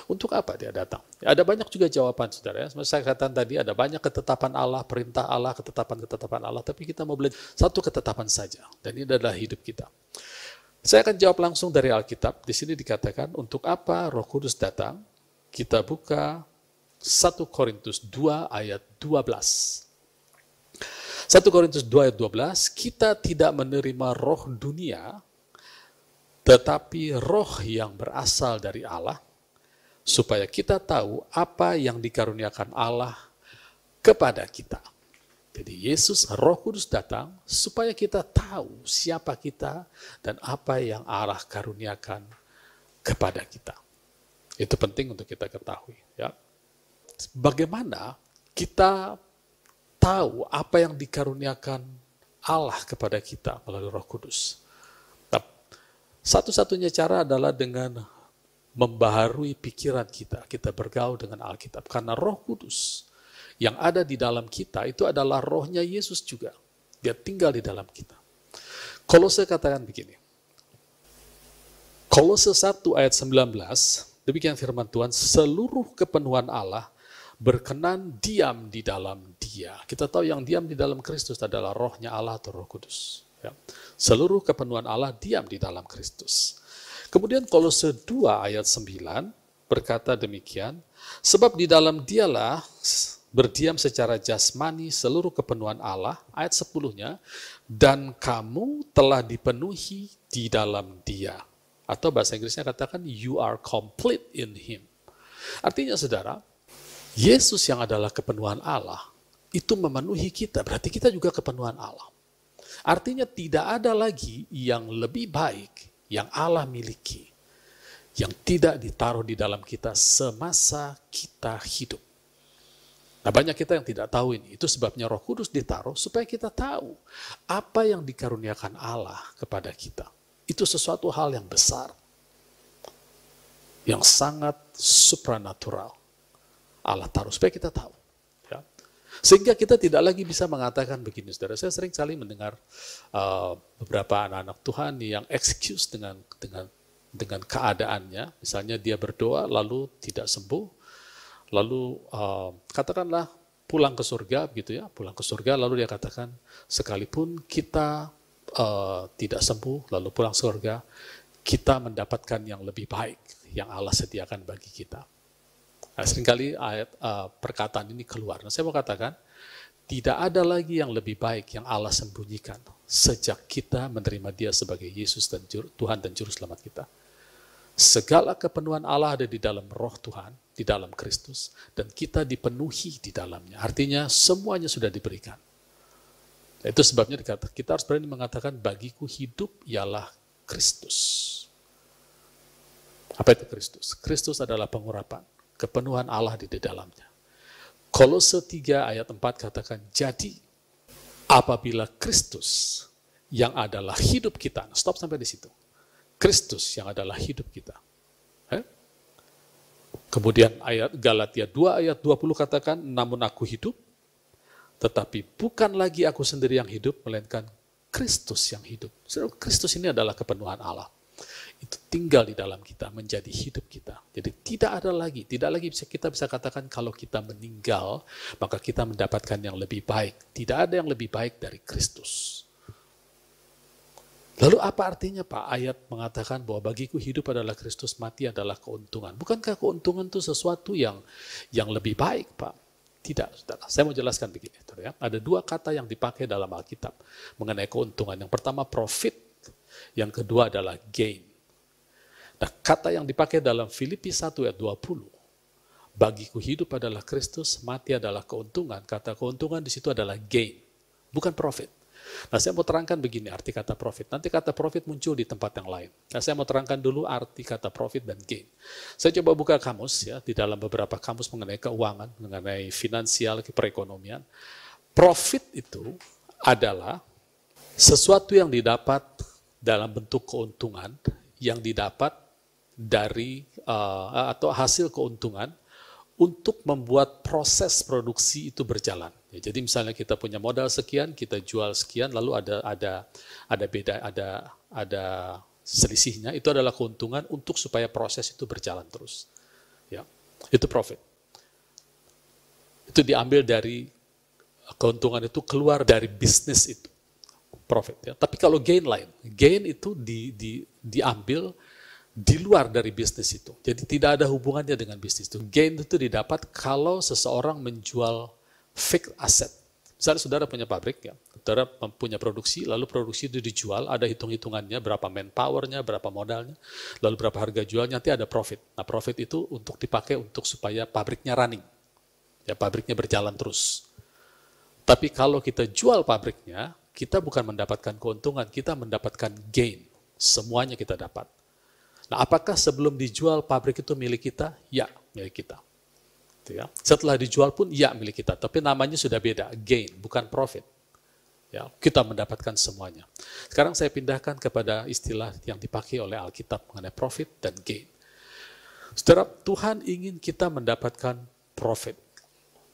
Untuk apa dia datang? Ada banyak juga jawaban, saudara. Saya katakan tadi, ada banyak ketetapan Allah, perintah Allah, ketetapan-ketetapan Allah, tapi kita mau belajar satu ketetapan saja, dan ini adalah hidup kita. Saya akan jawab langsung dari Alkitab. Di sini dikatakan, untuk apa Roh Kudus datang? Kita buka 1 Korintus 2 ayat 12. 1 Korintus 2 ayat 12, kita tidak menerima roh dunia, tetapi roh yang berasal dari Allah, supaya kita tahu apa yang dikaruniakan Allah kepada kita. Jadi Yesus, Roh Kudus datang supaya kita tahu siapa kita dan apa yang Allah karuniakan kepada kita. Itu penting untuk kita ketahui. Ya. Bagaimana kita tahu apa yang dikaruniakan Allah kepada kita melalui Roh Kudus? Nah, satu-satunya cara adalah dengan membaharui pikiran kita. Kita bergaul dengan Alkitab. Karena Roh Kudus yang ada di dalam kita itu adalah rohnya Yesus juga. Dia tinggal di dalam kita. Kolose katakan begini. Kolose 1 ayat 19, demikian firman Tuhan, seluruh kepenuhan Allah berkenan diam di dalam Dia. Kita tahu yang diam di dalam Kristus adalah rohnya Allah atau Roh Kudus. Ya. Seluruh kepenuhan Allah diam di dalam Kristus. Kemudian Kolose 2 ayat 9 berkata demikian, sebab di dalam Dialah berdiam secara jasmani seluruh kepenuhan Allah, ayat 10-nya, dan kamu telah dipenuhi di dalam Dia. Atau bahasa Inggrisnya katakan, you are complete in Him. Artinya saudara, Yesus yang adalah kepenuhan Allah, itu memenuhi kita, berarti kita juga kepenuhan Allah. Artinya tidak ada lagi yang lebih baik yang Allah miliki, yang tidak ditaruh di dalam kita semasa kita hidup. Nah, banyak kita yang tidak tahu ini. Itu sebabnya Roh Kudus ditaruh supaya kita tahu apa yang dikaruniakan Allah kepada kita. Itu sesuatu hal yang besar, yang sangat supranatural. Allah taruh supaya kita tahu. Ya. Sehingga kita tidak lagi bisa mengatakan begini, saudara. Saya sering kali mendengar beberapa anak-anak Tuhan yang excuse dengan keadaannya. Misalnya dia berdoa lalu tidak sembuh, lalu katakanlah pulang ke surga, begitu ya, pulang ke surga lalu dia katakan sekalipun kita tidak sembuh lalu pulang ke surga, kita mendapatkan yang lebih baik yang Allah sediakan bagi kita. Nah, seringkali ayat perkataan ini keluar. Nah, saya mau katakan, tidak ada lagi yang lebih baik yang Allah sembunyikan sejak kita menerima Dia sebagai Yesus dan Tuhan dan Juru Selamat kita. Segala kepenuhan Allah ada di dalam Roh Tuhan, di dalam Kristus, dan kita dipenuhi di dalamnya. Artinya semuanya sudah diberikan. Nah, itu sebabnya kita harus berani mengatakan, bagiku hidup ialah Kristus. Apa itu Kristus? Kristus adalah pengurapan kepenuhan Allah di dalamnya. Kolose 3 ayat 4 katakan, jadi apabila Kristus yang adalah hidup kita, stop sampai di situ. Kristus yang adalah hidup kita. Kemudian ayat Galatia 2 ayat 20 katakan, namun aku hidup, tetapi bukan lagi aku sendiri yang hidup, melainkan Kristus yang hidup. Kristus ini adalah kepenuhan Allah. Itu tinggal di dalam kita, menjadi hidup kita. Jadi tidak lagi kita bisa katakan kalau kita meninggal, maka kita mendapatkan yang lebih baik. Tidak ada yang lebih baik dari Kristus. Lalu apa artinya Pak? Ayat mengatakan bahwa bagiku hidup adalah Kristus, mati adalah keuntungan. Bukankah keuntungan itu sesuatu yang lebih baik Pak? Tidak, saudara. Saya mau jelaskan begini. Ya. Ada dua kata yang dipakai dalam Alkitab mengenai keuntungan. Yang pertama profit, yang kedua adalah gain. Nah, kata yang dipakai dalam Filipi 1 ayat 20, bagiku hidup adalah Kristus, mati adalah keuntungan. Kata keuntungan di situ adalah gain, bukan profit. Nah, saya mau terangkan begini arti kata profit. Nanti kata profit muncul di tempat yang lain. Nah, saya mau terangkan dulu arti kata profit dan gain. Saya coba buka kamus ya, di dalam beberapa kamus mengenai keuangan, mengenai finansial, perekonomian. Profit itu adalah sesuatu yang didapat dalam bentuk keuntungan yang didapat dari atau hasil keuntungan untuk membuat proses produksi itu berjalan. Ya, jadi misalnya kita punya modal sekian, kita jual sekian, lalu ada selisihnya, itu adalah keuntungan untuk supaya proses itu berjalan terus. Ya, itu profit. Itu diambil dari keuntungan itu keluar dari bisnis itu. Profit. Ya. Tapi kalau gain lain, gain itu diambil di luar dari bisnis itu. Jadi tidak ada hubungannya dengan bisnis itu. Gain itu didapat kalau seseorang menjual fixed asset. Misalnya saudara punya pabrik, ya, saudara punya produksi, lalu produksi itu dijual, ada hitung-hitungannya, berapa manpowernya, berapa modalnya, lalu berapa harga jualnya, nanti ada profit. Nah, profit itu untuk dipakai untuk supaya pabriknya running. Ya, pabriknya berjalan terus. Tapi kalau kita jual pabriknya, kita bukan mendapatkan keuntungan, kita mendapatkan gain. Semuanya kita dapat. Nah, apakah sebelum dijual pabrik itu milik kita? Ya, milik kita. Ya. Setelah dijual pun, ya milik kita. Tapi namanya sudah beda, gain, bukan profit. Ya, kita mendapatkan semuanya. Sekarang saya pindahkan kepada istilah yang dipakai oleh Alkitab mengenai profit dan gain. Saudara, Tuhan ingin kita mendapatkan profit.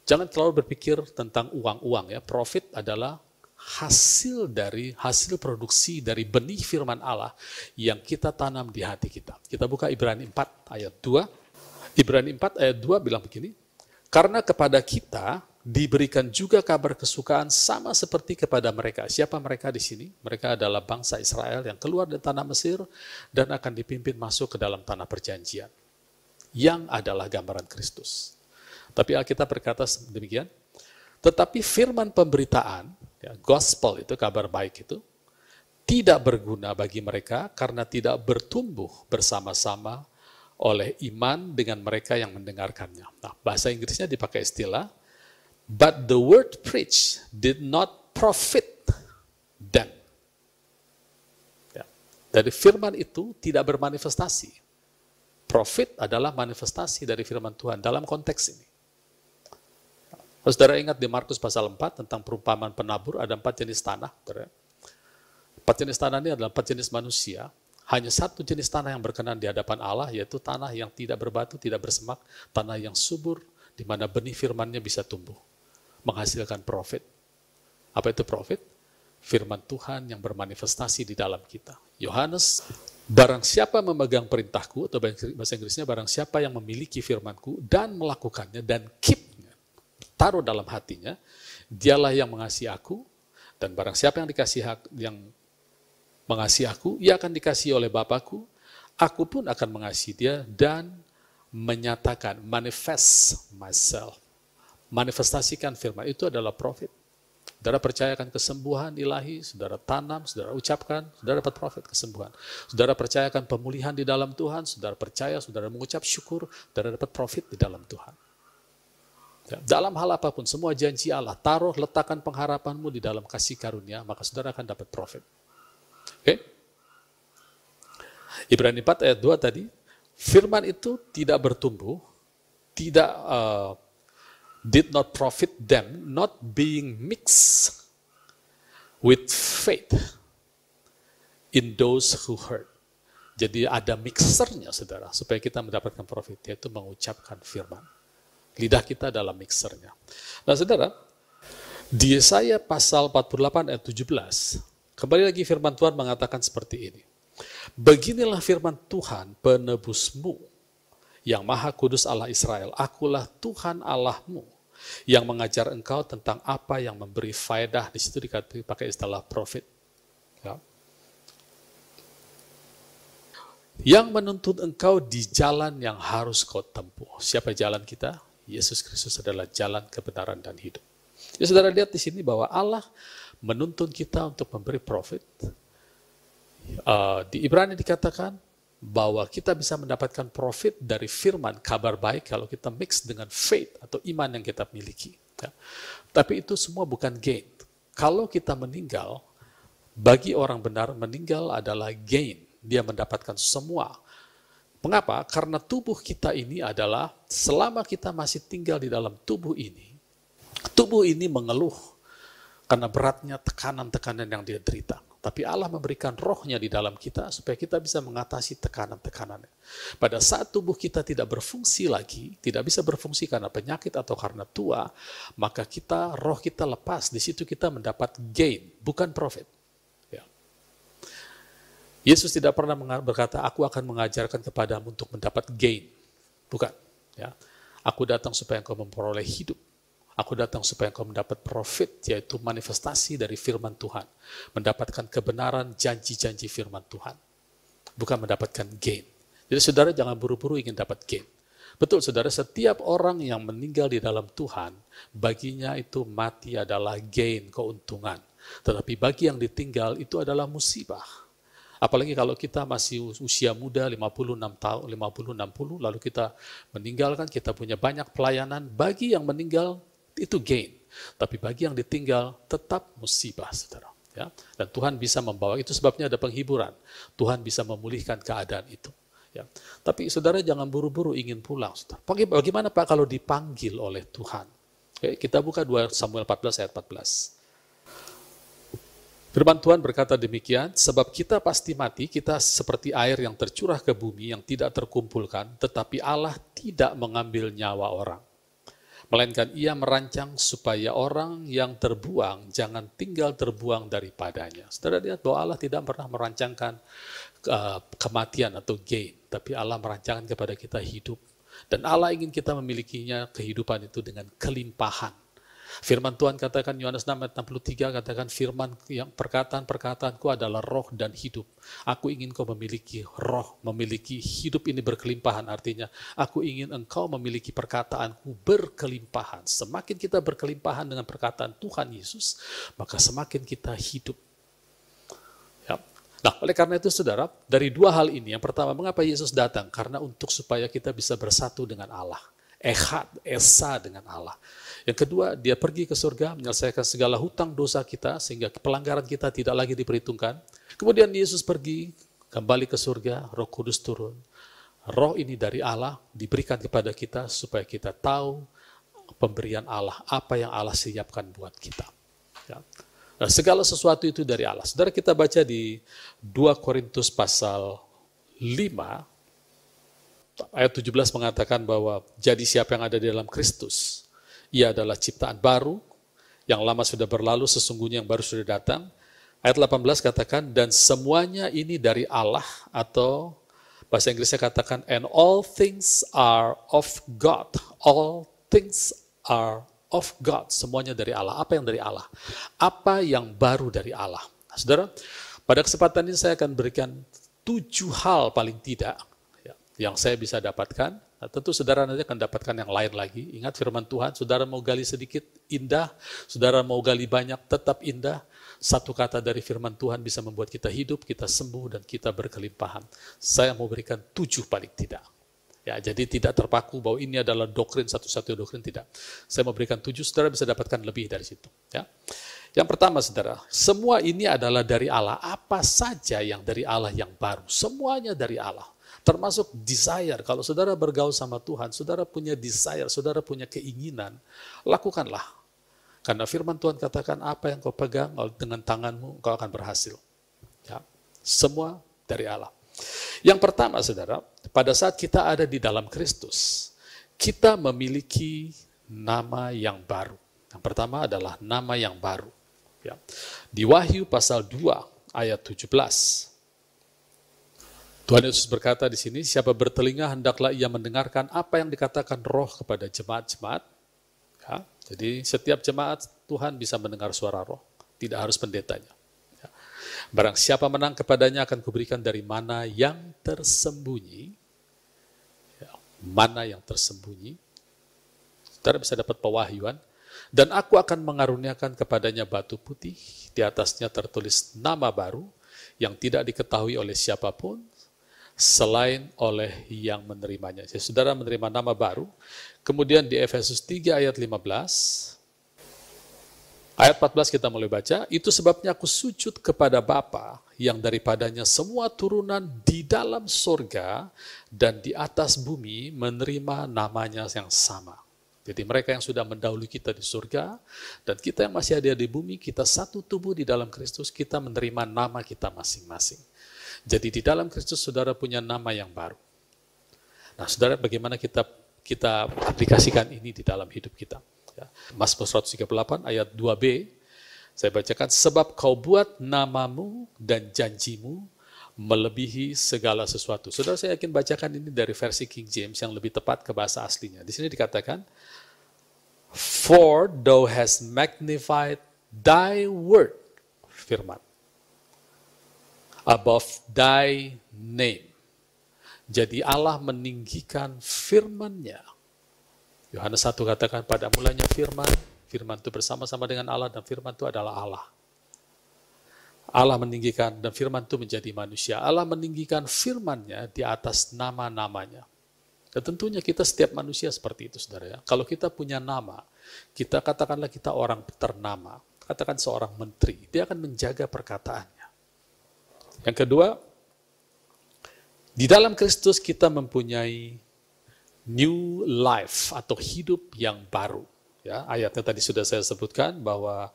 Jangan terlalu berpikir tentang uang-uang ya. Profit adalah hasil produksi dari benih firman Allah yang kita tanam di hati kita. Kita buka Ibrani 4 ayat 2. Ibrani 4 ayat 2 bilang begini, karena kepada kita diberikan juga kabar kesukaan sama seperti kepada mereka. Siapa mereka di sini? Mereka adalah bangsa Israel yang keluar dari tanah Mesir dan akan dipimpin masuk ke dalam tanah perjanjian, yang adalah gambaran Kristus. Tapi Alkitab berkata demikian, tetapi firman pemberitaan, ya, gospel itu, kabar baik itu, tidak berguna bagi mereka karena tidak bertumbuh bersama-sama oleh iman dengan mereka yang mendengarkannya. Nah, bahasa Inggrisnya dipakai istilah, but the word preached did not profit them. Ya. Dari firman itu tidak bermanifestasi. Profit adalah manifestasi dari firman Tuhan dalam konteks ini. Saudara ingat di Markus pasal 4 tentang perumpamaan penabur, ada 4 jenis tanah. 4 jenis tanah ini adalah 4 jenis manusia. Hanya satu jenis tanah yang berkenan di hadapan Allah, yaitu tanah yang tidak berbatu, tidak bersemak, tanah yang subur, di mana benih firman-Nya bisa tumbuh, menghasilkan profit. Apa itu profit? Firman Tuhan yang bermanifestasi di dalam kita. Yohanes, barang siapa memegang perintahku, atau bahasa Inggrisnya, barang siapa yang memiliki firman-Ku dan melakukannya dan keep, taruh dalam hatinya, dialah yang mengasihi aku, dan barang siapa yang mengasihi aku, ia akan dikasihi oleh Bapakku, aku pun akan mengasihi dia dan menyatakan, manifest myself, manifestasikan firman, itu adalah profit. Saudara percayakan kesembuhan ilahi, saudara tanam, saudara ucapkan, saudara dapat profit kesembuhan. Saudara percayakan pemulihan di dalam Tuhan, saudara percaya, saudara mengucap syukur, saudara dapat profit di dalam Tuhan. Dalam hal apapun, semua janji Allah, taruh, letakkan pengharapanmu di dalam kasih karunia, maka saudara akan dapat profit. Oke? Ibrani 4 ayat 2 tadi, firman itu tidak bertumbuh, tidak did not profit them, not being mixed with faith in those who heard. Jadi ada mixernya, saudara, supaya kita mendapatkan profit, yaitu mengucapkan firman. Lidah kita dalam mixernya. Nah, saudara, di Yesaya pasal 48 ayat 17, kembali lagi firman Tuhan mengatakan seperti ini. Beginilah firman Tuhan penebusmu, yang maha kudus Allah Israel. Akulah Tuhan Allahmu, yang mengajar engkau tentang apa yang memberi faedah. Di situ dipakai istilah profit. Ya. Yang menuntut engkau di jalan yang harus kau tempuh. Siapa jalan kita? Yesus Kristus adalah jalan kebenaran dan hidup. Ya, saudara lihat di sini bahwa Allah menuntun kita untuk memberi profit. Di Ibrani dikatakan bahwa kita bisa mendapatkan profit dari firman kabar baik kalau kita mix dengan faith atau iman yang kita miliki. Ya. Tapi itu semua bukan gain. Kalau kita meninggal, Bagi orang benar, meninggal adalah gain. Dia mendapatkan semua. Mengapa? Karena tubuh kita ini adalah, selama kita masih tinggal di dalam tubuh ini mengeluh karena beratnya tekanan-tekanan yang dia derita. Tapi Allah memberikan rohnya di dalam kita supaya kita bisa mengatasi tekanan-tekanannya. Pada saat tubuh kita tidak berfungsi lagi, tidak bisa berfungsi karena penyakit atau karena tua, maka roh kita lepas. Di situ kita mendapat gain, bukan profit. Ya. Yesus tidak pernah berkata, aku akan mengajarkan kepadamu untuk mendapat gain. Bukan. Ya. Aku datang supaya engkau memperoleh hidup. Aku datang supaya engkau mendapat profit, yaitu manifestasi dari firman Tuhan. Mendapatkan kebenaran janji-janji firman Tuhan. Bukan mendapatkan gain. Jadi saudara jangan buru-buru ingin dapat gain. Betul saudara, setiap orang yang meninggal di dalam Tuhan, baginya itu mati adalah gain, keuntungan. Tetapi bagi yang ditinggal itu adalah musibah. Apalagi kalau kita masih usia muda, 56 tahun, 50-60, lalu kita meninggalkan, kita punya banyak pelayanan, bagi yang meninggal, itu gain. Tapi bagi yang ditinggal tetap musibah, saudara. Ya? Dan Tuhan bisa membawa, itu sebabnya ada penghiburan. Tuhan bisa memulihkan keadaan itu. Ya. Tapi saudara jangan buru-buru ingin pulang. Saudara. Bagaimana Pak kalau dipanggil oleh Tuhan? Oke, kita buka 2 Samuel 14 ayat 14. Firman Tuhan berkata demikian, sebab kita pasti mati, kita seperti air yang tercurah ke bumi yang tidak terkumpulkan, tetapi Allah tidak mengambil nyawa orang. Melainkan ia merancang supaya orang yang terbuang jangan tinggal terbuang daripadanya. Saudara lihat bahwa Allah tidak pernah merancangkan kematian atau gain, tapi Allah merancangkan kepada kita hidup. Dan Allah ingin kita memilikinya kehidupan itu dengan kelimpahan. Firman Tuhan katakan, Yohanes 6 ayat 63 katakan, firman yang perkataan-perkataanku adalah roh dan hidup. Aku ingin kau memiliki roh, memiliki hidup ini berkelimpahan. Artinya, aku ingin engkau memiliki perkataanku berkelimpahan. Semakin kita berkelimpahan dengan perkataan Tuhan Yesus, maka semakin kita hidup. Ya. Nah, oleh karena itu saudara, dari dua hal ini, yang pertama, mengapa Yesus datang? Karena untuk supaya kita bisa bersatu dengan Allah. Esa dengan Allah. Yang kedua, dia pergi ke surga, menyelesaikan segala hutang dosa kita, sehingga pelanggaran kita tidak lagi diperhitungkan. Kemudian Yesus pergi, kembali ke surga, Roh Kudus turun. Roh ini dari Allah, diberikan kepada kita, supaya kita tahu pemberian Allah, apa yang Allah siapkan buat kita. Ya. Nah, segala sesuatu itu dari Allah. Saudara, kita baca di 2 Korintus pasal 5, ayat 17 mengatakan bahwa jadi siapa yang ada di dalam Kristus, ia adalah ciptaan baru, yang lama sudah berlalu, sesungguhnya yang baru sudah datang. Ayat 18 katakan, dan semuanya ini dari Allah, atau bahasa Inggrisnya katakan, and all things are of God. All things are of God. Semuanya dari Allah. Apa yang dari Allah? Apa yang baru dari Allah? Nah, saudara, pada kesempatan ini saya akan berikan 7 hal paling tidak yang saya bisa dapatkan. Nah, tentu saudara nanti akan dapatkan yang lain lagi. Ingat firman Tuhan, saudara mau gali sedikit, indah. Saudara mau gali banyak, tetap indah. Satu kata dari firman Tuhan bisa membuat kita hidup, kita sembuh, dan kita berkelimpahan. Saya mau berikan 7 paling tidak. Ya, jadi tidak terpaku bahwa ini adalah doktrin, satu-satunya doktrin, tidak. Saya mau berikan 7, saudara bisa dapatkan lebih dari situ. Ya. Yang pertama saudara, semua ini adalah dari Allah. Apa saja yang dari Allah yang baru, semuanya dari Allah. Termasuk desire, kalau saudara bergaul sama Tuhan, saudara punya desire, saudara punya keinginan, lakukanlah. Karena firman Tuhan katakan, apa yang kau pegang dengan tanganmu, kau akan berhasil. Ya, semua dari Allah. Yang pertama saudara, pada saat kita ada di dalam Kristus, kita memiliki nama yang baru. Yang pertama adalah nama yang baru. Ya. Di Wahyu pasal 2 ayat 17, Tuhan Yesus berkata di sini, siapa bertelinga hendaklah ia mendengarkan apa yang dikatakan Roh kepada jemaat-jemaat. Ya, jadi setiap jemaat Tuhan bisa mendengar suara Roh, tidak harus pendetanya. Ya. Barang siapa menang kepadanya akan kuberikan dari mana yang tersembunyi. Ya, mana yang tersembunyi. Saudara bisa dapat pewahyuan. Dan aku akan mengaruniakan kepadanya batu putih, di atasnya tertulis nama baru yang tidak diketahui oleh siapapun, selain oleh yang menerimanya. Jadi, saudara menerima nama baru. Kemudian di Efesus 3 ayat 15, Ayat 14 kita mulai baca, itu sebabnya aku sujud kepada Bapa yang daripadanya semua turunan di dalam surga dan di atas bumi menerima namanya yang sama. Jadi mereka yang sudah mendahului kita di surga dan kita yang masih ada di bumi, kita satu tubuh di dalam Kristus, kita menerima nama kita masing-masing. Jadi di dalam Kristus saudara punya nama yang baru. Nah saudara, bagaimana kita aplikasikan ini di dalam hidup kita? Mazmur 138 ayat 2b, saya bacakan, sebab kau buat namamu dan janjimu melebihi segala sesuatu. Saudara, saya yakin bacakan ini dari versi King James yang lebih tepat ke bahasa aslinya. Di sini dikatakan, for thou hast magnified thy word, firman, above thy name. Jadi Allah meninggikan firman-Nya. Yohanes 1 katakan, pada mulanya firman, firman itu bersama-sama dengan Allah dan firman itu adalah Allah. Allah meninggikan dan firman itu menjadi manusia. Allah meninggikan firman-Nya di atas nama-namanya. Dan tentunya kita setiap manusia seperti itu, saudara ya. Kalau kita punya nama, kita katakanlah kita orang ternama, katakan seorang menteri, dia akan menjaga perkataannya. Yang kedua, di dalam Kristus kita mempunyai new life atau hidup yang baru. Ya, ayatnya tadi sudah saya sebutkan bahwa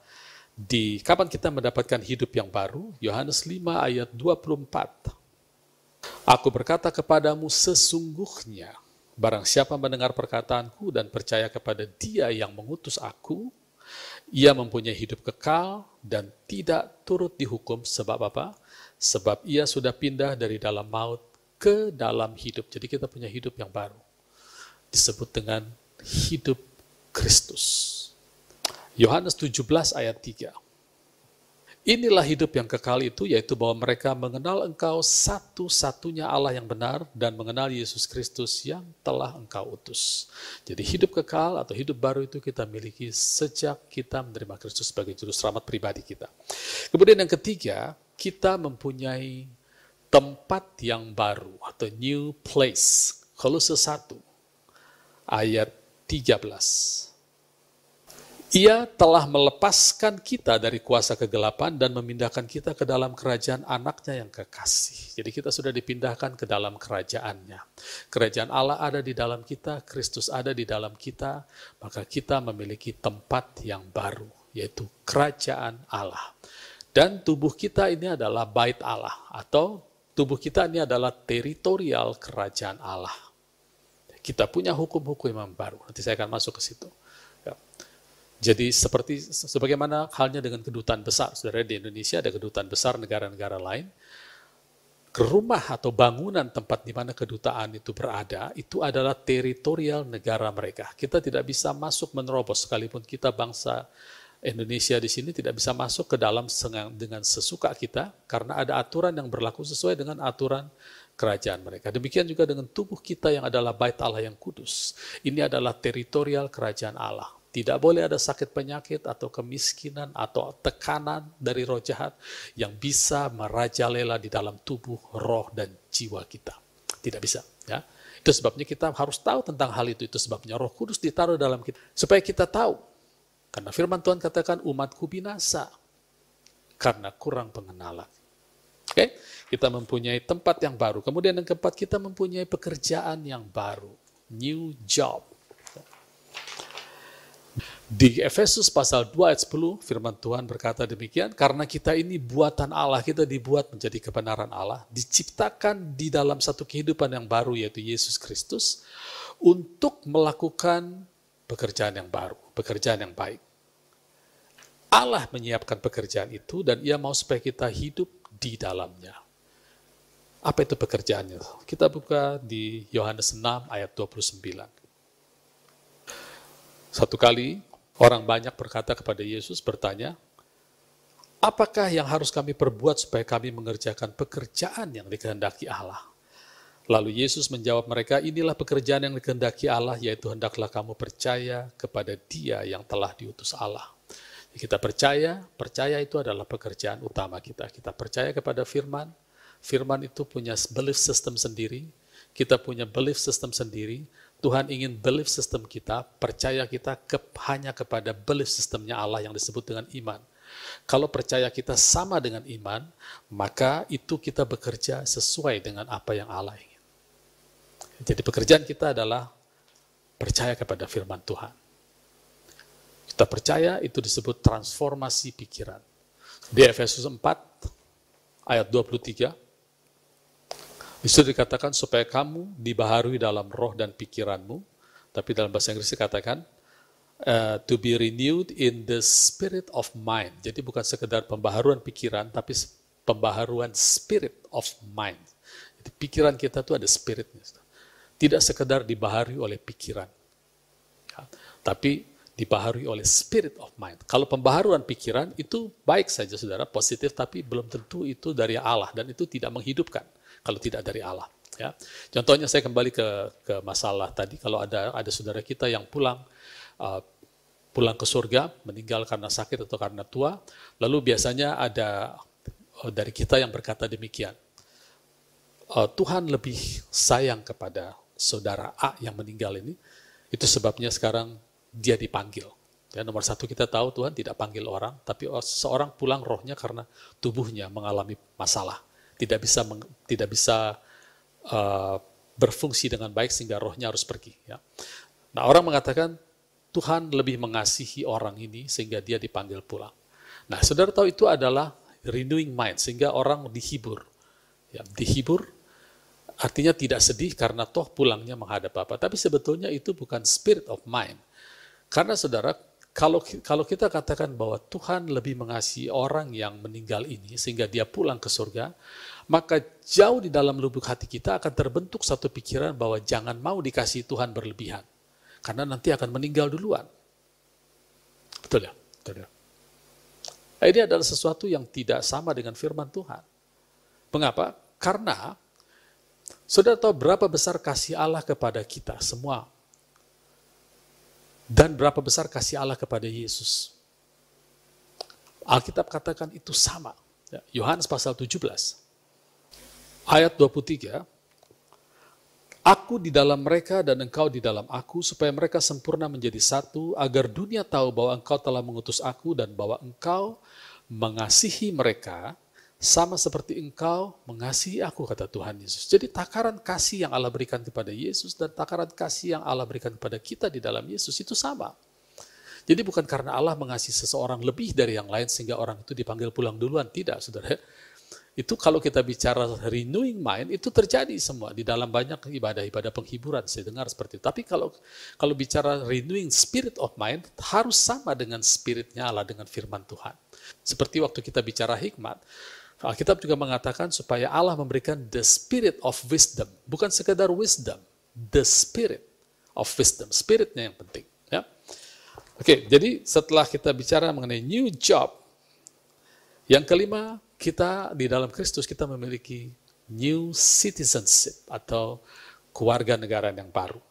kapan kita mendapatkan hidup yang baru? Yohanes 5 ayat 24. Aku berkata kepadamu sesungguhnya, barang siapa mendengar perkataanku dan percaya kepada Dia yang mengutus aku, ia mempunyai hidup kekal dan tidak turut dihukum. Sebab apa? Sebab ia sudah pindah dari dalam maut ke dalam hidup. Jadi kita punya hidup yang baru. Disebut dengan hidup Kristus. Yohanes 17 ayat 3. Inilah hidup yang kekal itu, yaitu bahwa mereka mengenal Engkau satu-satunya Allah yang benar dan mengenal Yesus Kristus yang telah Engkau utus. Jadi hidup kekal atau hidup baru itu kita miliki sejak kita menerima Kristus sebagai juru selamat pribadi kita. Kemudian yang ketiga, kita mempunyai tempat yang baru atau new place. Kolose 1 ayat 13. Ia telah melepaskan kita dari kuasa kegelapan dan memindahkan kita ke dalam kerajaan anaknya yang kekasih. Jadi kita sudah dipindahkan ke dalam kerajaannya. Kerajaan Allah ada di dalam kita, Kristus ada di dalam kita, maka kita memiliki tempat yang baru, yaitu kerajaan Allah. Dan tubuh kita ini adalah bait Allah, atau tubuh kita ini adalah teritorial kerajaan Allah. Kita punya hukum-hukum yang baru, nanti saya akan masuk ke situ. Ya. Jadi sebagaimana halnya dengan kedutaan besar, saudara, di Indonesia ada kedutaan besar negara-negara lain, rumah atau bangunan tempat di mana kedutaan itu berada, itu adalah teritorial negara mereka. Kita tidak bisa masuk menerobos, sekalipun kita bangsa Indonesia di sini tidak bisa masuk ke dalam dengan sesuka kita, karena ada aturan yang berlaku sesuai dengan aturan kerajaan mereka. Demikian juga dengan tubuh kita yang adalah bait Allah yang kudus. Ini adalah teritorial kerajaan Allah. Tidak boleh ada sakit penyakit atau kemiskinan atau tekanan dari roh jahat yang bisa merajalela di dalam tubuh, roh, dan jiwa kita. Tidak bisa. Ya. Itu sebabnya kita harus tahu tentang hal itu. Itu sebabnya Roh Kudus ditaruh dalam kita. Supaya kita tahu. Karena firman Tuhan katakan umatku binasa karena kurang pengenalan. Oke, kita mempunyai tempat yang baru. Kemudian yang keempat, kita mempunyai pekerjaan yang baru. New job. Di Efesus pasal 2 ayat 10, firman Tuhan berkata demikian, karena kita ini buatan Allah, kita dibuat menjadi kebenaran Allah, diciptakan di dalam satu kehidupan yang baru, yaitu Yesus Kristus, untuk melakukan pekerjaan yang baru, pekerjaan yang baik. Allah menyiapkan pekerjaan itu, dan Ia mau supaya kita hidup di dalamnya. Apa itu pekerjaannya? Kita buka di Yohanes 6 ayat 29. Satu kali, orang banyak berkata kepada Yesus, bertanya, apakah yang harus kami perbuat supaya kami mengerjakan pekerjaan yang dikehendaki Allah? Lalu Yesus menjawab mereka, inilah pekerjaan yang dikehendaki Allah, yaitu hendaklah kamu percaya kepada Dia yang telah diutus Allah. Kita percaya itu adalah pekerjaan utama kita. Kita percaya kepada firman, firman itu punya belief system sendiri, kita punya belief system sendiri, Tuhan ingin belief system kita, percaya kita hanya kepada belief systemnya Allah yang disebut dengan iman. Kalau percaya kita sama dengan iman, maka itu kita bekerja sesuai dengan apa yang Allah ingin. Jadi pekerjaan kita adalah percaya kepada firman Tuhan. Kita percaya itu disebut transformasi pikiran. Di Efesus 4 ayat 23, disitu dikatakan supaya kamu dibaharui dalam roh dan pikiranmu, tapi dalam bahasa Inggris dikatakan to be renewed in the spirit of mind. Jadi bukan sekedar pembaharuan pikiran, tapi pembaharuan spirit of mind. Jadi pikiran kita itu ada spiritnya. Tidak sekedar dibaharui oleh pikiran, tapi dibaharui oleh spirit of mind. Kalau pembaharuan pikiran itu baik saja saudara, positif, tapi belum tentu itu dari Allah, dan itu tidak menghidupkan kalau tidak dari Allah. Ya. Contohnya saya kembali ke masalah tadi, kalau ada saudara kita yang pulang ke surga, meninggal karena sakit atau karena tua, lalu biasanya ada dari kita yang berkata demikian, Tuhan lebih sayang kepada saudara A yang meninggal ini, itu sebabnya sekarang dia dipanggil. Ya, nomor satu kita tahu Tuhan tidak panggil orang, tapi seorang pulang rohnya karena tubuhnya mengalami masalah, tidak bisa berfungsi dengan baik sehingga rohnya harus pergi. Ya. Nah, orang mengatakan Tuhan lebih mengasihi orang ini sehingga dia dipanggil pulang. Nah, saudara tahu itu adalah renewing mind, sehingga orang dihibur. Ya, dihibur artinya tidak sedih karena toh pulangnya menghadap Bapa. Tapi sebetulnya itu bukan spirit of mind. Karena saudara, kalau kita katakan bahwa Tuhan lebih mengasihi orang yang meninggal ini sehingga dia pulang ke surga, maka jauh di dalam lubuk hati kita akan terbentuk satu pikiran bahwa jangan mau dikasihi Tuhan berlebihan. Karena nanti akan meninggal duluan. Betul ya? Betul ya? Nah, ini adalah sesuatu yang tidak sama dengan firman Tuhan. Mengapa? Karena saudara tahu berapa besar kasih Allah kepada kita semua. Dan berapa besar kasih Allah kepada Yesus. Alkitab katakan itu sama. Yohanes pasal 17. Ayat 23. Aku di dalam mereka dan engkau di dalam aku, supaya mereka sempurna menjadi satu, agar dunia tahu bahwa engkau telah mengutus aku dan bahwa engkau mengasihi mereka sama seperti engkau mengasihi aku, kata Tuhan Yesus. Jadi takaran kasih yang Allah berikan kepada Yesus dan takaran kasih yang Allah berikan kepada kita di dalam Yesus itu sama. Jadi bukan karena Allah mengasihi seseorang lebih dari yang lain sehingga orang itu dipanggil pulang duluan. Tidak, saudara. Itu kalau kita bicara renewing mind, itu terjadi semua di dalam banyak ibadah-ibadah penghiburan, saya dengar seperti itu. Tapi kalau bicara renewing spirit of mind, harus sama dengan spiritnya Allah, dengan firman Tuhan. Seperti waktu kita bicara hikmat, Alkitab juga mengatakan supaya Allah memberikan the spirit of wisdom. Bukan sekedar wisdom, the spirit of wisdom. Spiritnya yang penting. Ya. Oke, jadi setelah kita bicara mengenai new job, yang kelima, kita di dalam Kristus kita memiliki new citizenship atau keluarga negara yang baru.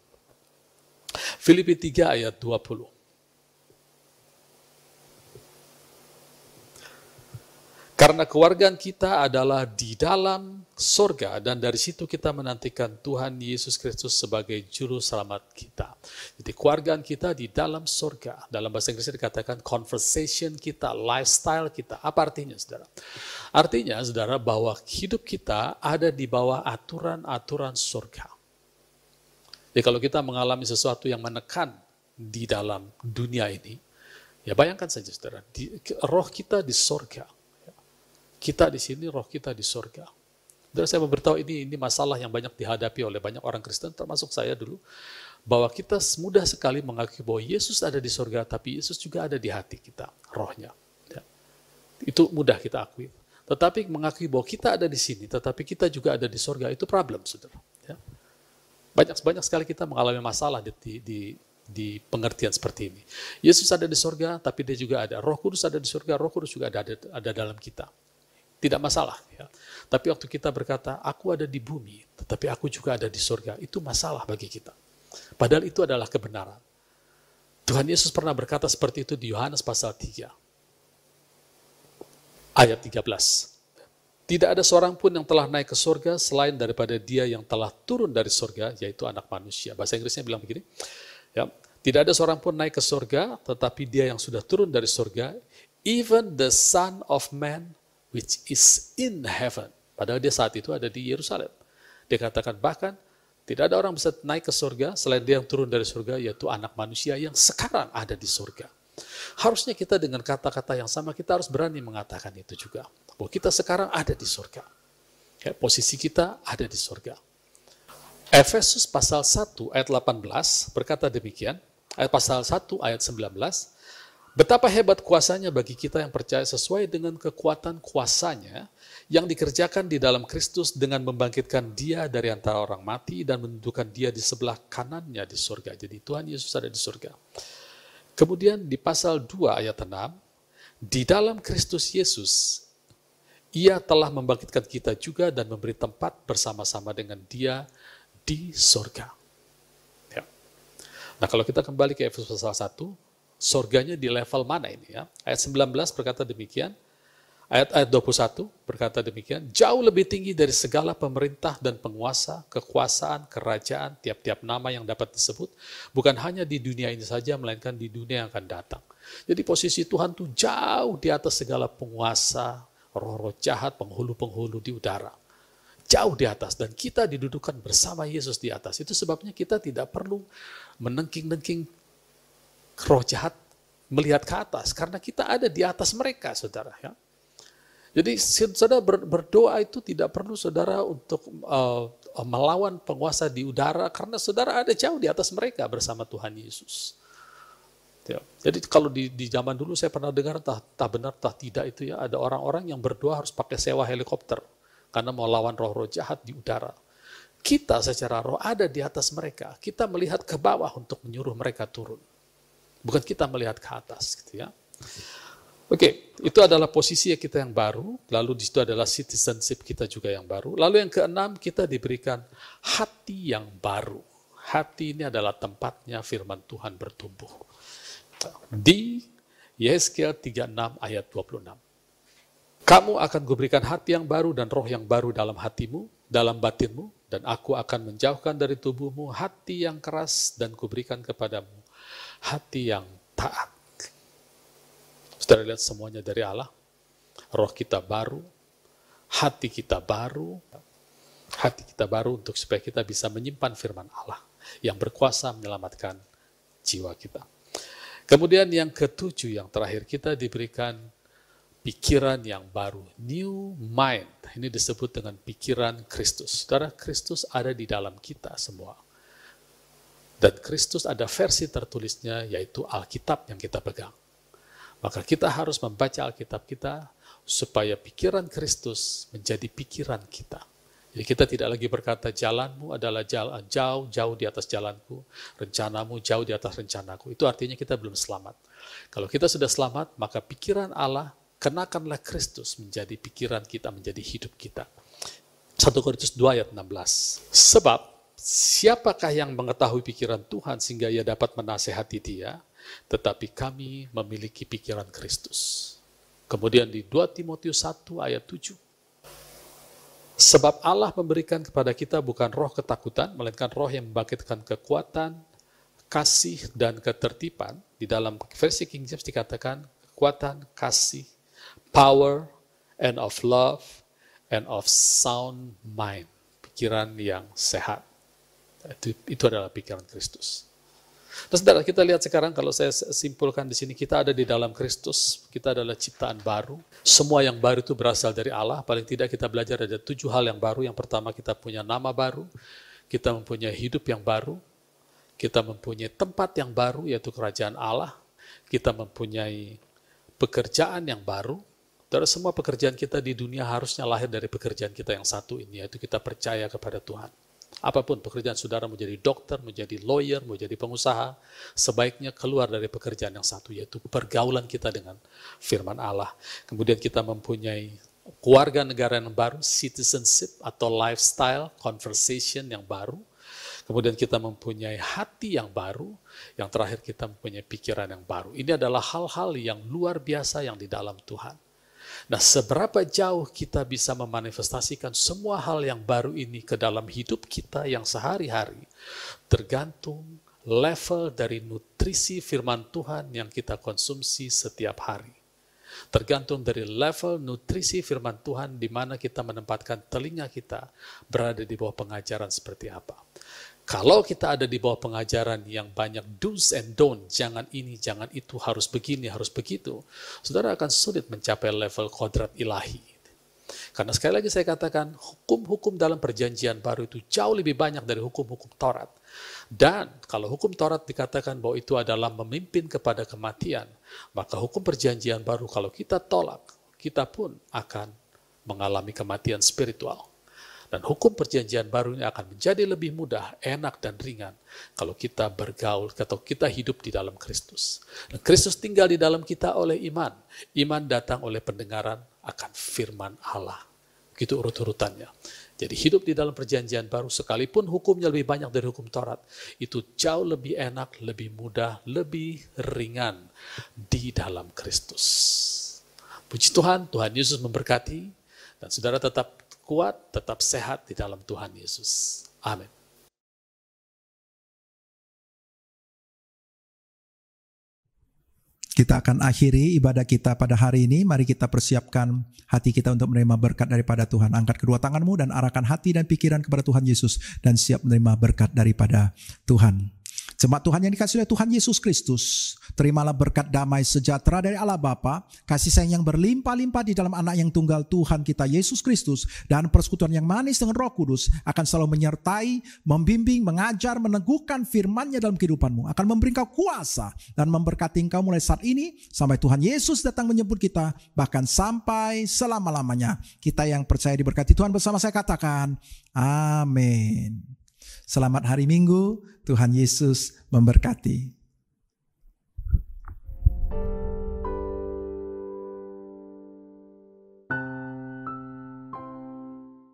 Filipi 3 ayat 20. Karena kewargaan kita adalah di dalam sorga dan dari situ kita menantikan Tuhan Yesus Kristus sebagai juru selamat kita. Jadi kewargaan kita di dalam sorga. Dalam bahasa Inggris dikatakan conversation kita, lifestyle kita. Apa artinya, saudara? Artinya, saudara, bahwa hidup kita ada di bawah aturan-aturan sorga. Jadi kalau kita mengalami sesuatu yang menekan di dalam dunia ini, ya bayangkan saja, saudara, roh kita di sorga. Kita di sini, roh kita di sorga. Dan saya memberitahu ini masalah yang banyak dihadapi oleh banyak orang Kristen, termasuk saya dulu, bahwa kita mudah sekali mengakui bahwa Yesus ada di sorga, tapi Yesus juga ada di hati kita, rohnya. Ya. Itu mudah kita akui. Tetapi mengakui bahwa kita ada di sini, tetapi kita juga ada di sorga, itu problem, saudara. Ya. Banyak sekali kita mengalami masalah di pengertian seperti ini. Yesus ada di sorga, tapi dia juga ada. Roh Kudus ada di sorga, Roh Kudus juga ada dalam kita. Tidak masalah. Ya. Tapi waktu kita berkata, aku ada di bumi, tetapi aku juga ada di surga, itu masalah bagi kita. Padahal itu adalah kebenaran. Tuhan Yesus pernah berkata seperti itu di Yohanes pasal 3. Ayat 13. Tidak ada seorang pun yang telah naik ke surga selain daripada dia yang telah turun dari surga, yaitu anak manusia. Bahasa Inggrisnya bilang begini, ya, tidak ada seorang pun naik ke surga, tetapi dia yang sudah turun dari surga, even the Son of Man which is in heaven. Padahal dia saat itu ada di Yerusalem. Dia katakan bahkan, tidak ada orang bisa naik ke surga selain dia yang turun dari surga, yaitu anak manusia yang sekarang ada di surga. Harusnya kita dengan kata-kata yang sama, kita harus berani mengatakan itu juga. Bahwa kita sekarang ada di surga. Ya, posisi kita ada di surga. Efesus pasal 1 ayat 18 berkata demikian, pasal 1 ayat 19, betapa hebat kuasanya bagi kita yang percaya sesuai dengan kekuatan kuasanya yang dikerjakan di dalam Kristus dengan membangkitkan dia dari antara orang mati dan mendudukan dia di sebelah kanannya di surga. Jadi Tuhan Yesus ada di surga. Kemudian di pasal 2 ayat 6, di dalam Kristus Yesus, Ia telah membangkitkan kita juga dan memberi tempat bersama-sama dengan Dia di surga. Ya. Nah kalau kita kembali ke Efesus pasal 1, surganya di level mana ini ya? Ayat 19 berkata demikian, ayat 21 berkata demikian, jauh lebih tinggi dari segala pemerintah dan penguasa, kekuasaan, kerajaan, tiap-tiap nama yang dapat disebut, bukan hanya di dunia ini saja, melainkan di dunia yang akan datang. Jadi posisi Tuhan itu jauh di atas segala penguasa, roh-roh jahat, penghulu-penghulu di udara. Jauh di atas, dan kita didudukan bersama Yesus di atas. Itu sebabnya kita tidak perlu menengking-nengking roh jahat melihat ke atas, karena kita ada di atas mereka, saudara. Ya. Jadi saudara berdoa itu tidak perlu saudara untuk melawan penguasa di udara, karena saudara ada jauh di atas mereka bersama Tuhan Yesus. Ya. Jadi kalau di zaman dulu saya pernah dengar, entah benar entah tidak itu ya, ada orang-orang yang berdoa harus pakai sewa helikopter, karena mau lawan roh-roh jahat di udara. Kita secara roh ada di atas mereka, kita melihat ke bawah untuk menyuruh mereka turun. Bukan kita melihat ke atas gitu ya. Oke, itu adalah posisi kita yang baru, lalu di situ adalah citizenship kita juga yang baru. Lalu yang keenam, kita diberikan hati yang baru. Hati ini adalah tempatnya firman Tuhan bertumbuh. Di Yesaya 36 ayat 26. Kamu akan kuberikan hati yang baru dan roh yang baru dalam hatimu, dalam batinmu, dan aku akan menjauhkan dari tubuhmu hati yang keras dan kuberikan kepadamu hati yang taat. Saudara lihat semuanya dari Allah. Roh kita baru, hati kita baru untuk supaya kita bisa menyimpan firman Allah yang berkuasa menyelamatkan jiwa kita. Kemudian yang ketujuh, yang terakhir, kita diberikan pikiran yang baru, new mind. Ini disebut dengan pikiran Kristus. Saudara, Kristus ada di dalam kita semua. Dan Kristus ada versi tertulisnya, yaitu Alkitab yang kita pegang. Maka kita harus membaca Alkitab kita supaya pikiran Kristus menjadi pikiran kita. Jadi kita tidak lagi berkata jalanmu adalah jauh di atas jalanku, rencanamu jauh di atas rencanaku. Itu artinya kita belum selamat. Kalau kita sudah selamat, maka pikiran Allah, kenakanlah Kristus menjadi pikiran kita, menjadi hidup kita. 1 Korintus 2 ayat 16. Sebab siapakah yang mengetahui pikiran Tuhan sehingga ia dapat menasehati dia? Tetapi kami memiliki pikiran Kristus. Kemudian di 2 Timotius 1 ayat 7. Sebab Allah memberikan kepada kita bukan roh ketakutan, melainkan roh yang membangkitkan kekuatan, kasih, dan ketertiban. Di dalam versi King James dikatakan kekuatan, kasih, power, and of love, and of sound mind. Pikiran yang sehat. Itu adalah pikiran Kristus. Nah, saudara, kita lihat sekarang, kalau saya simpulkan di sini, kita ada di dalam Kristus, kita adalah ciptaan baru. Semua yang baru itu berasal dari Allah. Paling tidak kita belajar ada 7 hal yang baru. Yang pertama, kita punya nama baru, kita mempunyai hidup yang baru, kita mempunyai tempat yang baru, yaitu kerajaan Allah, kita mempunyai pekerjaan yang baru. Dari semua pekerjaan kita di dunia harusnya lahir dari pekerjaan kita yang satu ini, yaitu kita percaya kepada Tuhan. Apapun pekerjaan saudara, mau jadi dokter, mau jadi lawyer, mau jadi pengusaha, sebaiknya keluar dari pekerjaan yang satu, yaitu pergaulan kita dengan firman Allah. Kemudian kita mempunyai keluarga negara yang baru, citizenship atau lifestyle, conversation yang baru. Kemudian kita mempunyai hati yang baru, yang terakhir kita mempunyai pikiran yang baru. Ini adalah hal-hal yang luar biasa yang di dalam Tuhan. Nah, seberapa jauh kita bisa memanifestasikan semua hal yang baru ini ke dalam hidup kita yang sehari-hari, tergantung level dari nutrisi firman Tuhan yang kita konsumsi setiap hari. Tergantung dari level nutrisi firman Tuhan di mana kita menempatkan telinga kita berada di bawah pengajaran seperti apa. Kalau kita ada di bawah pengajaran yang banyak do's and don't, jangan ini, jangan itu, harus begini, harus begitu, saudara akan sulit mencapai level kodrat ilahi. Karena sekali lagi saya katakan, hukum-hukum dalam perjanjian baru itu jauh lebih banyak dari hukum-hukum Taurat. Dan kalau hukum Taurat dikatakan bahwa itu adalah memimpin kepada kematian, maka hukum perjanjian baru kalau kita tolak, kita pun akan mengalami kematian spiritual. Dan hukum perjanjian baru ini akan menjadi lebih mudah, enak, dan ringan kalau kita bergaul atau kita hidup di dalam Kristus. Dan Kristus tinggal di dalam kita oleh iman. Iman datang oleh pendengaran akan firman Allah. Begitu urut-urutannya. Jadi hidup di dalam perjanjian baru sekalipun hukumnya lebih banyak dari hukum Taurat, itu jauh lebih enak, lebih mudah, lebih ringan di dalam Kristus. Puji Tuhan, Tuhan Yesus memberkati, dan saudara tetap kuat, tetap sehat di dalam Tuhan Yesus. Amin. Kita akan akhiri ibadah kita pada hari ini. Mari kita persiapkan hati kita untuk menerima berkat daripada Tuhan. Angkat kedua tanganmu dan arahkan hati dan pikiran kepada Tuhan Yesus dan siap menerima berkat daripada Tuhan. Jemaat Tuhan yang dikasihi oleh Tuhan Yesus Kristus, terimalah berkat damai sejahtera dari Allah Bapa, kasih sayang yang berlimpah-limpah di dalam anak yang tunggal Tuhan kita Yesus Kristus, dan persekutuan yang manis dengan Roh Kudus akan selalu menyertai, membimbing, mengajar, meneguhkan firman-Nya dalam kehidupanmu, akan memberi kau kuasa dan memberkati engkau mulai saat ini sampai Tuhan Yesus datang menjemput kita, bahkan sampai selama-lamanya. Kita yang percaya diberkati Tuhan bersama saya katakan, amin. Selamat hari Minggu, Tuhan Yesus memberkati.